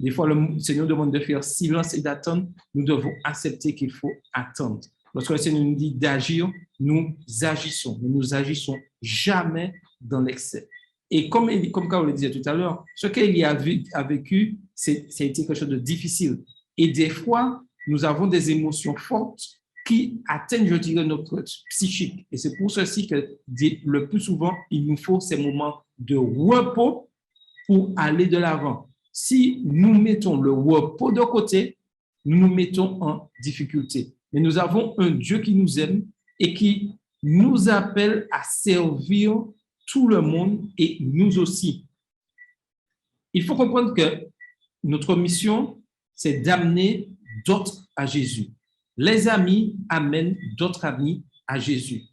Speaker 1: Des fois, le Seigneur nous demande de faire silence et d'attendre, nous devons accepter qu'il faut attendre. Lorsque le Seigneur nous dit d'agir, nous agissons. Mais nous agissons jamais dans l'excès. Et comme Carole le disait tout à l'heure, ce qu'Élie a vécu, ça a été quelque chose de difficile. Et des fois, nous avons des émotions fortes qui atteignent, je dirais, notre psychique. Et c'est pour ceci que le plus souvent, il nous faut ces moments de repos pour aller de l'avant. Si nous mettons le repos de côté, nous nous mettons en difficulté. Mais nous avons un Dieu qui nous aime et qui nous appelle à servir tout le monde et nous aussi. Il faut comprendre que notre mission, c'est d'amener d'autres à Jésus. Les amis amènent d'autres amis à Jésus.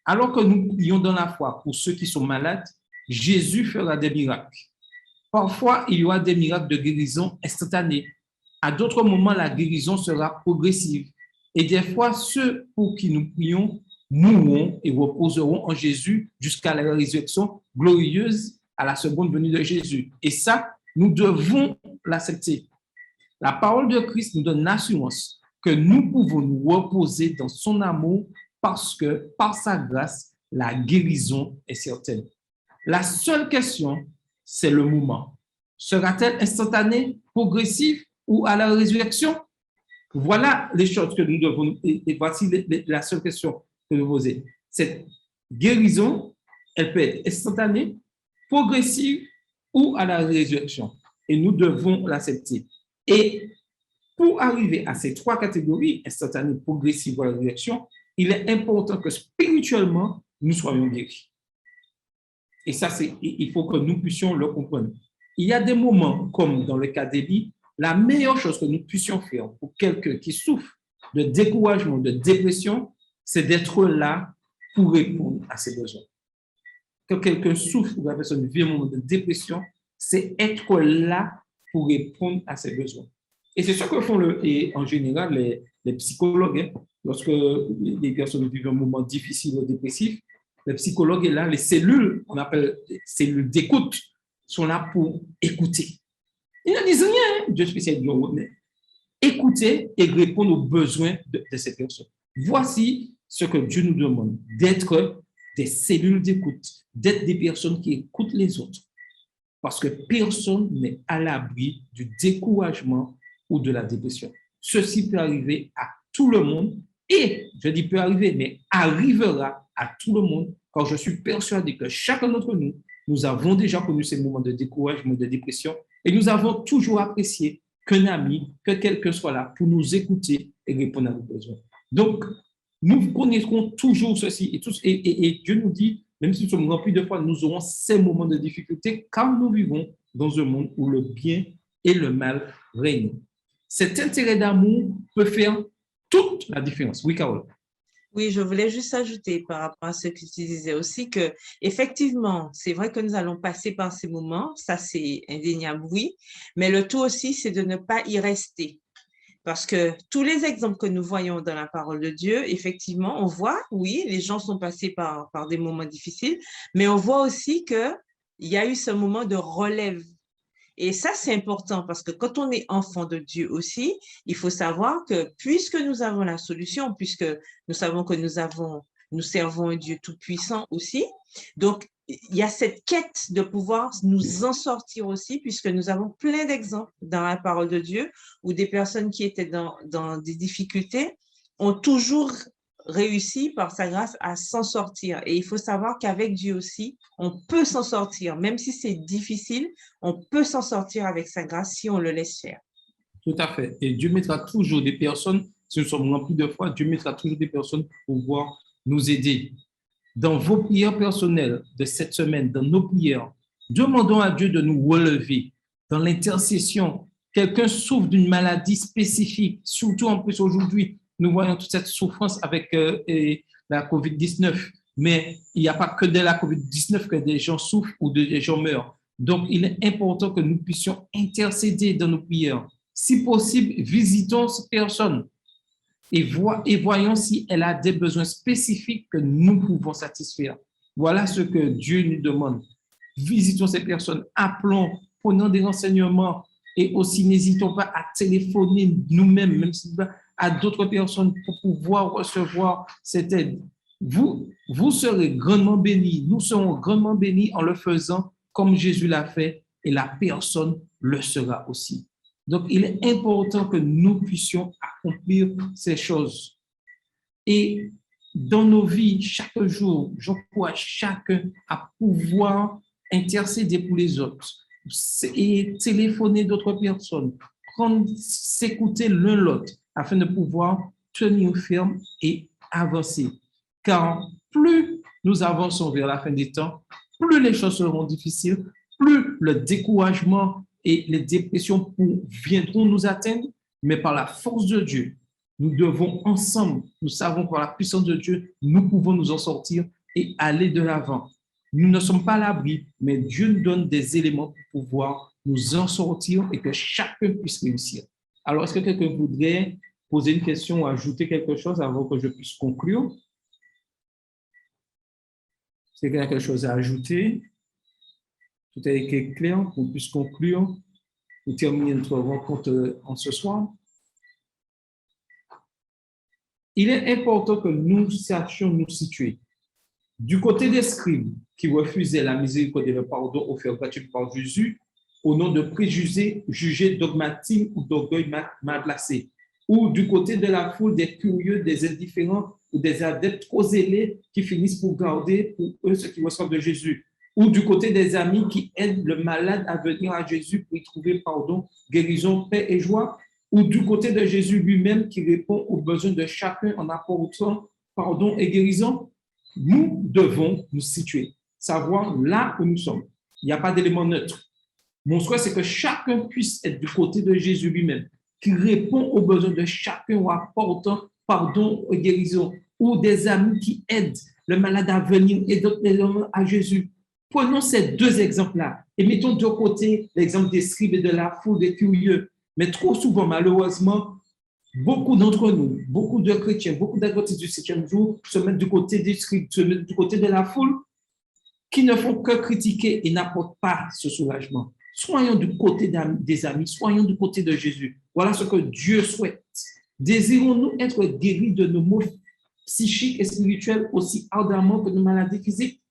Speaker 1: Alors que nous prions dans la foi pour ceux qui sont malades, Jésus fera des miracles. Parfois, il y aura des miracles de guérison instantanés. À d'autres moments, la guérison sera progressive. Et des fois, ceux pour qui nous prions mourront et reposeront en Jésus jusqu'à la résurrection glorieuse à la seconde venue de Jésus. Et ça, nous devons l'accepter. La parole de Christ nous donne l'assurance que nous pouvons nous reposer dans son amour parce que, par sa grâce, la guérison est certaine. La seule question, c'est le moment. Sera-t-elle instantanée, progressive ou à la résurrection? Voilà les choses que nous devons, et voici la seule question que nous posons. Cette guérison, elle peut être instantanée, progressive ou à la résurrection. Et nous devons l'accepter. Et pour arriver à ces trois catégories, instantanée, progressive ou à la résurrection, il est important que spirituellement, nous soyons guéris. Et ça, il faut que nous puissions le comprendre. Il y a des moments, comme dans le cas d'Élie, la meilleure chose que nous puissions faire pour quelqu'un qui souffre de découragement, de dépression, c'est d'être là pour répondre à ses besoins. Quand quelqu'un souffre ou la personne vit un moment de dépression, c'est être là pour répondre à ses besoins. Et c'est ce que font en général les psychologues. Lorsque les personnes vivent un moment difficile ou dépressif, les psychologues sont là, les cellules, on appelle les cellules d'écoute, sont là pour écouter. Ils ne disent rien, Dieu spécial, mais écouter et répondre aux besoins de ces personnes. Voici ce que Dieu nous demande, d'être des cellules d'écoute, d'être des personnes qui écoutent les autres. Parce que personne n'est à l'abri du découragement ou de la dépression. Ceci peut arriver à tout le monde et, je dis peut arriver, mais arrivera à tout le monde, car je suis persuadé que chacun d'entre nous, nous avons déjà connu ces moments de découragement, de dépression, et nous avons toujours apprécié qu'un ami, que quelqu'un soit là pour nous écouter et répondre à nos besoins. Donc, nous connaîtrons toujours ceci. Et Dieu nous dit, même si nous sommes remplis de foi, nous aurons ces moments de difficulté car nous vivons dans un monde où le bien et le mal règnent. Cet intérêt d'amour peut faire toute la différence. Oui, Carole.
Speaker 2: Oui, je voulais juste ajouter par rapport à ce que tu disais aussi que effectivement, c'est vrai que nous allons passer par ces moments, ça c'est indéniable, oui, mais le tout aussi, c'est de ne pas y rester. Parce que tous les exemples que nous voyons dans la parole de Dieu, effectivement, on voit, oui, les gens sont passés par des moments difficiles, mais on voit aussi qu'il y a eu ce moment de relève. Et ça, c'est important parce que quand on est enfant de Dieu aussi, il faut savoir que puisque nous avons la solution, puisque nous savons que nous servons un Dieu tout-puissant aussi, donc il y a cette quête de pouvoir nous en sortir aussi, puisque nous avons plein d'exemples dans la parole de Dieu où des personnes qui étaient dans des difficultés ont toujours réussi par sa grâce à s'en sortir. Et il faut savoir qu'avec Dieu aussi, on peut s'en sortir. Même si c'est difficile, on peut s'en sortir avec sa grâce si on le laisse faire.
Speaker 1: Tout à fait. Et Dieu mettra toujours des personnes, si nous sommes remplis de foi, Dieu mettra toujours des personnes pour pouvoir nous aider. Dans vos prières personnelles de cette semaine, dans nos prières, demandons à Dieu de nous relever. Dans l'intercession, quelqu'un souffre d'une maladie spécifique, surtout en plus aujourd'hui, nous voyons toute cette souffrance avec la COVID-19. Mais il n'y a pas que de la COVID-19 que des gens souffrent ou des gens meurent. Donc, il est important que nous puissions intercéder dans nos prières. Si possible, visitons cette personne et voyons si elle a des besoins spécifiques que nous pouvons satisfaire. Voilà ce que Dieu nous demande. Visitons ces personnes, appelons, prenons des renseignements et aussi n'hésitons pas à téléphoner nous-mêmes, même si à d'autres personnes pour pouvoir recevoir cette aide. Vous serez grandement bénis, nous serons grandement bénis en le faisant comme Jésus l'a fait et la personne le sera aussi. Donc, il est important que nous puissions accomplir ces choses. Et dans nos vies, chaque jour, j'encourage chacun à pouvoir intercéder pour les autres. et téléphoner d'autres personnes, s'écouter l'un l'autre afin de pouvoir tenir ferme et avancer. Car plus nous avançons vers la fin des temps, plus les choses seront difficiles, plus le découragement et les dépressions viendront nous atteindre, mais par la force de Dieu, nous devons ensemble, nous savons par la puissance de Dieu, nous pouvons nous en sortir et aller de l'avant. Nous ne sommes pas à l'abri, mais Dieu nous donne des éléments pour pouvoir nous en sortir et que chacun puisse réussir. Alors, est-ce que quelqu'un voudrait poser une question ou ajouter quelque chose avant que je puisse conclure? Est-ce qu'il y a quelque chose à ajouter? Tout a été clair pour qu'on puisse conclure ou terminer notre rencontre en ce soir. Il est important que nous sachions nous situer. Du côté des scribes qui refusaient la miséricorde et le pardon offert gratuitement par Jésus au nom de préjugés jugés dogmatiques ou d'orgueil mal placé, ou du côté de la foule des curieux, des indifférents ou des adeptes trop zélés qui finissent pour garder pour eux ce qui reçoivent de Jésus, ou du côté des amis qui aident le malade à venir à Jésus pour y trouver pardon, guérison, paix et joie, ou du côté de Jésus lui-même qui répond aux besoins de chacun en apportant pardon et guérison. Nous devons nous situer, savoir là où nous sommes. Il n'y a pas d'élément neutre. Mon souhait, c'est que chacun puisse être du côté de Jésus lui-même, qui répond aux besoins de chacun en apportant pardon et guérison, ou des amis qui aident le malade à venir et d'autres à Jésus. Prenons ces deux exemples-là et mettons de côté l'exemple des scribes et de la foule des curieux. Mais trop souvent, malheureusement, beaucoup d'entre nous, beaucoup de chrétiens, beaucoup d'adventistes du 7e jour se mettent du côté des scribes, se mettent du côté de la foule qui ne font que critiquer et n'apportent pas ce soulagement. Soyons du côté des amis, soyons du côté de Jésus. Voilà ce que Dieu souhaite. Désirons-nous être guéris de nos maux psychiques et spirituels aussi ardemment que de maladies physiques?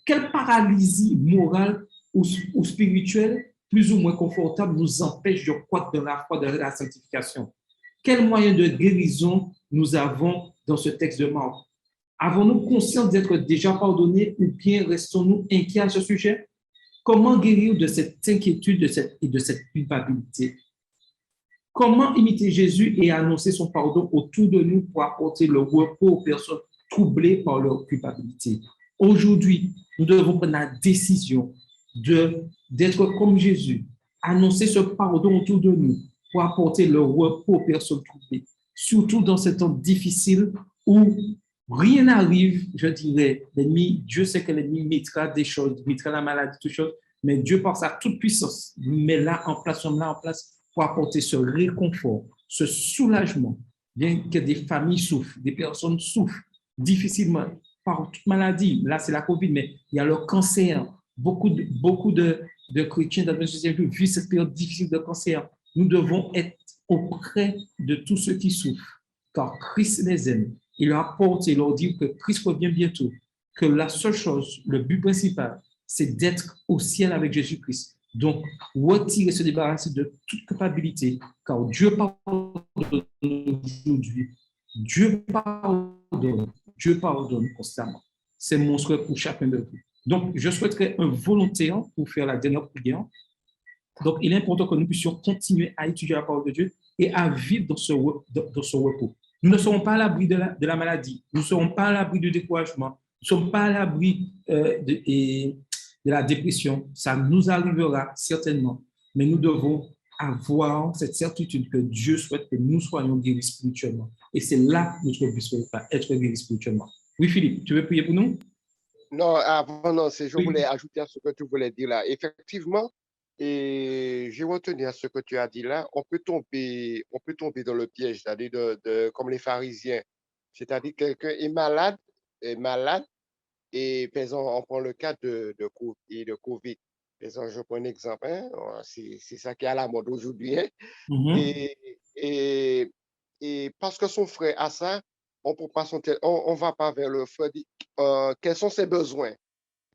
Speaker 1: Quelle paralysie morale ou spirituelle, plus ou moins confortable, nous empêche de croître dans la foi de la sanctification? Quels moyens de guérison nous avons dans ce texte de Marc? Avons-nous conscience d'être déjà pardonnés ou bien restons-nous inquiets à ce sujet? Comment guérir de cette inquiétude et de cette culpabilité? Comment imiter Jésus et annoncer son pardon autour de nous pour apporter le repos aux personnes troublées par leur culpabilité? Aujourd'hui, nous devons prendre la décision d'être comme Jésus, annoncer ce pardon autour de nous pour apporter le repos aux personnes troublées, surtout dans ces temps difficiles où rien n'arrive, je dirais, l'ennemi, Dieu sait que l'ennemi mettra des choses, mettra la maladie, toutes choses, mais Dieu, par sa toute puissance, met là en place, pour apporter ce réconfort, ce soulagement, bien que des familles souffrent, des personnes souffrent difficilement par toute maladie. Là, c'est la COVID, mais il y a le cancer. Beaucoup de chrétiens d'Adventiste vivent cette période difficile de cancer. Nous devons être auprès de tous ceux qui souffrent, car Christ les aime. Il leur apporte et leur dit que Christ revient bientôt, que la seule chose, le but principal, c'est d'être au ciel avec Jésus-Christ. Donc, retirer, se débarrasser de toute culpabilité, car Dieu pardonne aujourd'hui. Dieu pardonne constamment. C'est mon souhait pour chacun de vous. Donc, je souhaiterais un volontaire pour faire la dernière prière. Donc, il est important que nous puissions continuer à étudier la parole de Dieu et à vivre dans ce repos. Nous ne serons pas à l'abri de la maladie. Nous ne serons pas à l'abri du découragement. Nous ne sommes pas à l'abri de la dépression. Ça nous arrivera certainement. Mais nous devons avoir cette certitude que Dieu souhaite que nous soyons guéris spirituellement. Et c'est là notre but spirituel, être guéris spirituellement. Oui, Philippe, tu veux prier pour nous?
Speaker 6: Non, avant, non, je voulais ajouter à ce que tu voulais dire là. Effectivement, et j'ai retenu à ce que tu as dit là, on peut tomber dans le piège, c'est-à-dire comme les pharisiens. C'est-à-dire quelqu'un est malade, et par exemple, on prend le cas de COVID. Par exemple, je prends un exemple, hein, c'est ça qui est à la mode aujourd'hui. Hein, et parce que son frère a ça, on va pas vers le frère, quels sont ses besoins.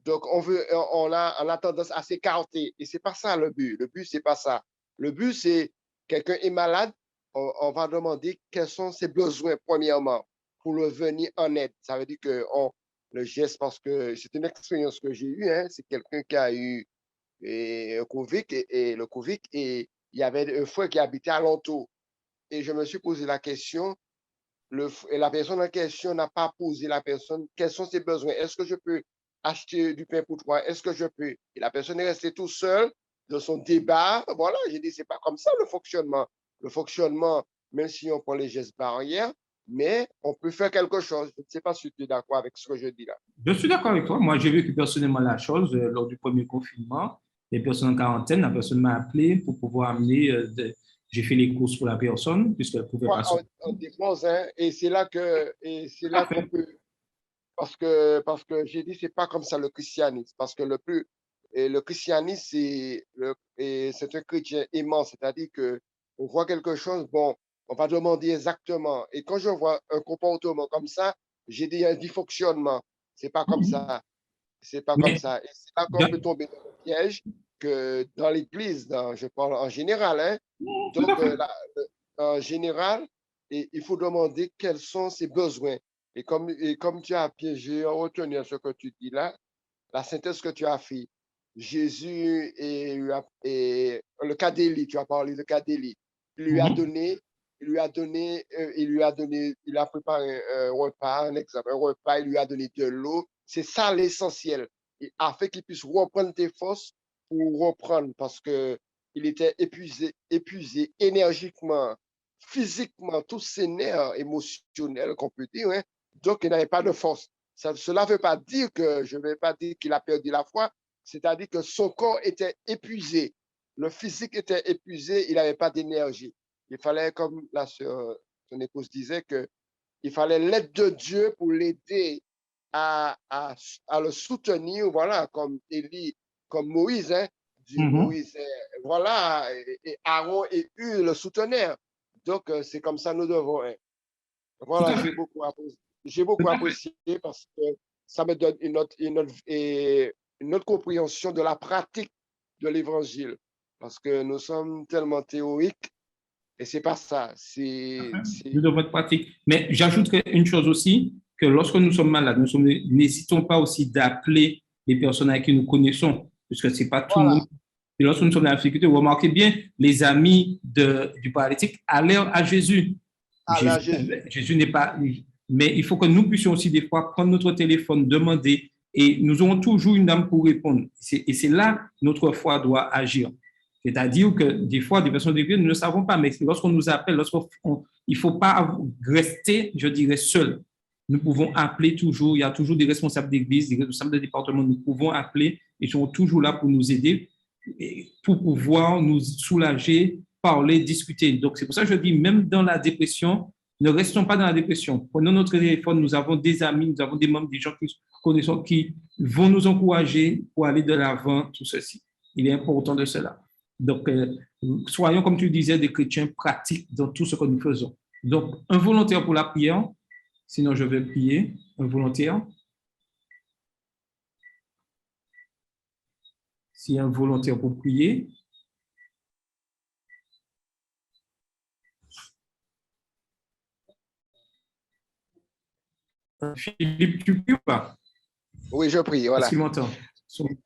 Speaker 6: Donc, on a tendance à s'écarter. Et c'est pas ça le but. Le but, c'est pas ça. Le but, c'est quelqu'un est malade, on va demander quels sont ses besoins, premièrement, pour le venir en aide. Ça veut dire que le geste, parce que c'est une expérience que j'ai eue, hein, c'est quelqu'un qui a eu et un convict, et le convict, et il y avait un frère qui habitait alentour. Et je me suis posé la question, et la personne en question n'a pas posé la personne, quels sont ses besoins? Est-ce que je peux acheter du pain pour toi? Est-ce que je peux? Et la personne est restée tout seule dans son débat. Voilà, j'ai dit, c'est pas comme ça le fonctionnement. Le fonctionnement, même si on prend les gestes barrières, mais on peut faire quelque chose. Je ne sais pas si tu es d'accord avec ce que je dis là.
Speaker 1: Je suis d'accord avec toi. Moi, j'ai vécu personnellement la chose lors du premier confinement. Les personnes en quarantaine, la personne m'a appelé pour pouvoir amener. J'ai fait les courses pour la personne puisqu'elle ne pouvait pas sortir.
Speaker 6: On dépense, hein, et c'est là qu'on peut, parce que j'ai dit, c'est pas comme ça le christianisme, parce que le christianisme, c'est un chrétien aimant, c'est-à-dire que on voit quelque chose, bon, on va demander exactement. Et quand je vois un comportement comme ça, j'ai dit, il y a un dysfonctionnement. C'est pas comme ça. C'est pas comme
Speaker 1: Mais,
Speaker 6: ça. Et c'est là qu'on peut tomber dans le piège que dans l'Église, je parle en général, hein.
Speaker 1: tout
Speaker 6: Donc,
Speaker 1: à fait.
Speaker 6: en général, il faut demander quels sont ses besoins. Et comme tu as piégé, retenu ce que tu dis là, la synthèse que tu as fait, Jésus et le cas d'Élie, tu as parlé de cas d'Élie, il lui a donné, il a préparé un repas, un exemple, un repas, il lui a donné de l'eau. C'est ça l'essentiel. Afin qu'il puisse reprendre tes forces pour reprendre, parce que il était épuisé énergiquement, physiquement, tous ses nerfs émotionnels, qu'on peut dire, hein. Donc, il n'avait pas de force. Cela ne veut pas dire que, je ne vais pas dire qu'il a perdu la foi, c'est-à-dire que son corps était épuisé, le physique était épuisé, il n'avait pas d'énergie. Il fallait, comme la sœur, son épouse disait, il fallait l'aide de Dieu pour l'aider à le soutenir, voilà, comme Élie, comme Moïse, hein, Moïse, voilà, et Aaron et Hur le soutenaient. Donc, c'est comme ça nous devons. Hein.
Speaker 1: Tout
Speaker 6: Voilà,
Speaker 1: à fait.
Speaker 6: j'ai
Speaker 1: Tout
Speaker 6: beaucoup
Speaker 1: à fait.
Speaker 6: apprécié parce que ça me donne une autre compréhension de la pratique de l'évangile. Parce que nous sommes tellement théoriques et c'est pas ça.
Speaker 1: Nous devons être pratiques. Mais j'ajouterais une chose aussi, que lorsque nous sommes malades, n'hésitons pas aussi d'appeler les personnes avec qui nous connaissons, parce que ce n'est pas tout le
Speaker 6: Voilà.
Speaker 1: monde. Et lorsque nous sommes dans la difficulté, vous remarquez bien, les amis du paralytique allèrent à Jésus.
Speaker 6: Allez à Jésus.
Speaker 1: Jésus n'est pas. Mais il faut que nous puissions aussi des fois prendre notre téléphone, demander, et nous aurons toujours une âme pour répondre. Et c'est là notre foi doit agir. C'est-à-dire que des fois, des personnes déviées, nous ne savons pas, mais lorsqu'on nous appelle, il ne faut pas rester, je dirais, seul. Nous pouvons appeler toujours, il y a toujours des responsables d'église, des responsables de département, nous pouvons appeler, ils sont toujours là pour nous aider, pour pouvoir nous soulager, parler, discuter. Donc, c'est pour ça que je dis, même dans la dépression, ne restons pas dans la dépression. Prenons notre téléphone, nous avons des amis, nous avons des membres, des gens qui connaissons, qui vont nous encourager pour aller de l'avant, tout ceci. Il est important de cela. Donc, soyons, comme tu disais, des chrétiens pratiques dans tout ce que nous faisons. Donc, un volontaire pour la prière, sinon je vais prier, un volontaire. S'il y a un volontaire pour prier. Philippe, tu pries ou pas?
Speaker 6: Oui, je prie, voilà.
Speaker 1: Est-ce qu'il m'entend?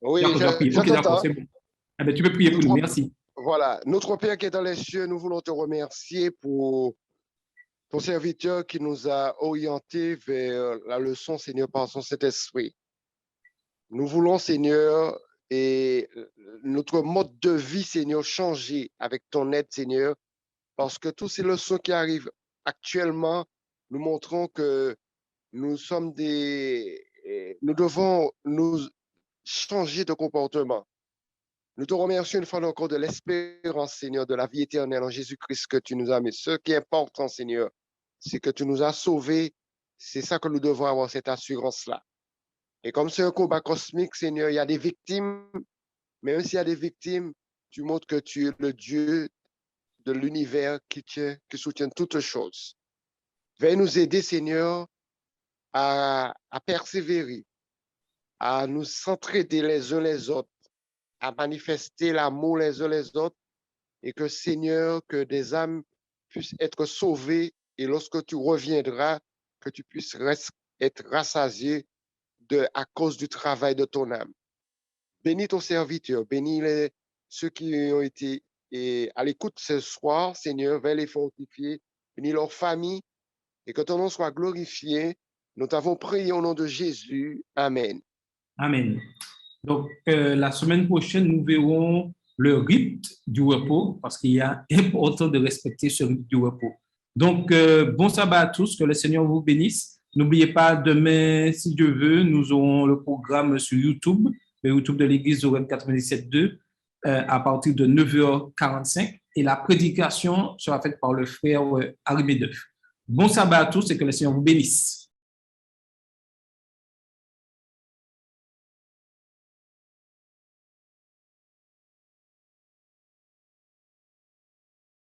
Speaker 6: Oui,
Speaker 1: je d'accord, c'est bon. Ah ben, tu peux prier pour nous, merci.
Speaker 6: Voilà. Notre Père qui est dans les cieux, nous voulons te remercier pour ton serviteur qui nous a orientés vers la leçon, Seigneur, par son Saint-Esprit. Nous voulons, Seigneur, et notre mode de vie, Seigneur, changer avec ton aide, Seigneur, parce que toutes ces leçons qui arrivent actuellement nous montrons que nous devons nous changer de comportement. Nous te remercions une fois encore de l'espérance, Seigneur, de la vie éternelle en Jésus-Christ que tu nous as mis. Ce qui est important, Seigneur, c'est que tu nous as sauvés. C'est ça que nous devons avoir, cette assurance-là. Et comme c'est un combat cosmique, Seigneur, il y a des victimes. Même s'il y a des victimes, tu montres que tu es le Dieu de l'univers qui soutient toutes choses. Veuille nous aider, Seigneur, à persévérer, à nous s'entraider les uns les autres, à manifester l'amour les uns les autres, et que, Seigneur, que des âmes puissent être sauvées, et lorsque tu reviendras, que tu puisses être rassasié à cause du travail de ton âme. bénis ton serviteur, bénis ceux qui ont été à l'écoute ce soir, Seigneur, va les fortifier, bénis leur famille, et que ton nom soit glorifié. Nous t'avons prié au nom de Jésus. Amen.
Speaker 1: Amen. Donc, la semaine prochaine, nous verrons le rythme du repos parce qu'il est important de respecter ce rythme du repos. Donc, bon sabbat à tous, que le Seigneur vous bénisse. N'oubliez pas, demain, si Dieu veut, nous aurons le programme sur YouTube, le YouTube de l'Église Orem 97.2, à partir de 9h45 et la prédication sera faite par le frère Harry Medeuf. Bon sabbat à tous et que le Seigneur vous bénisse.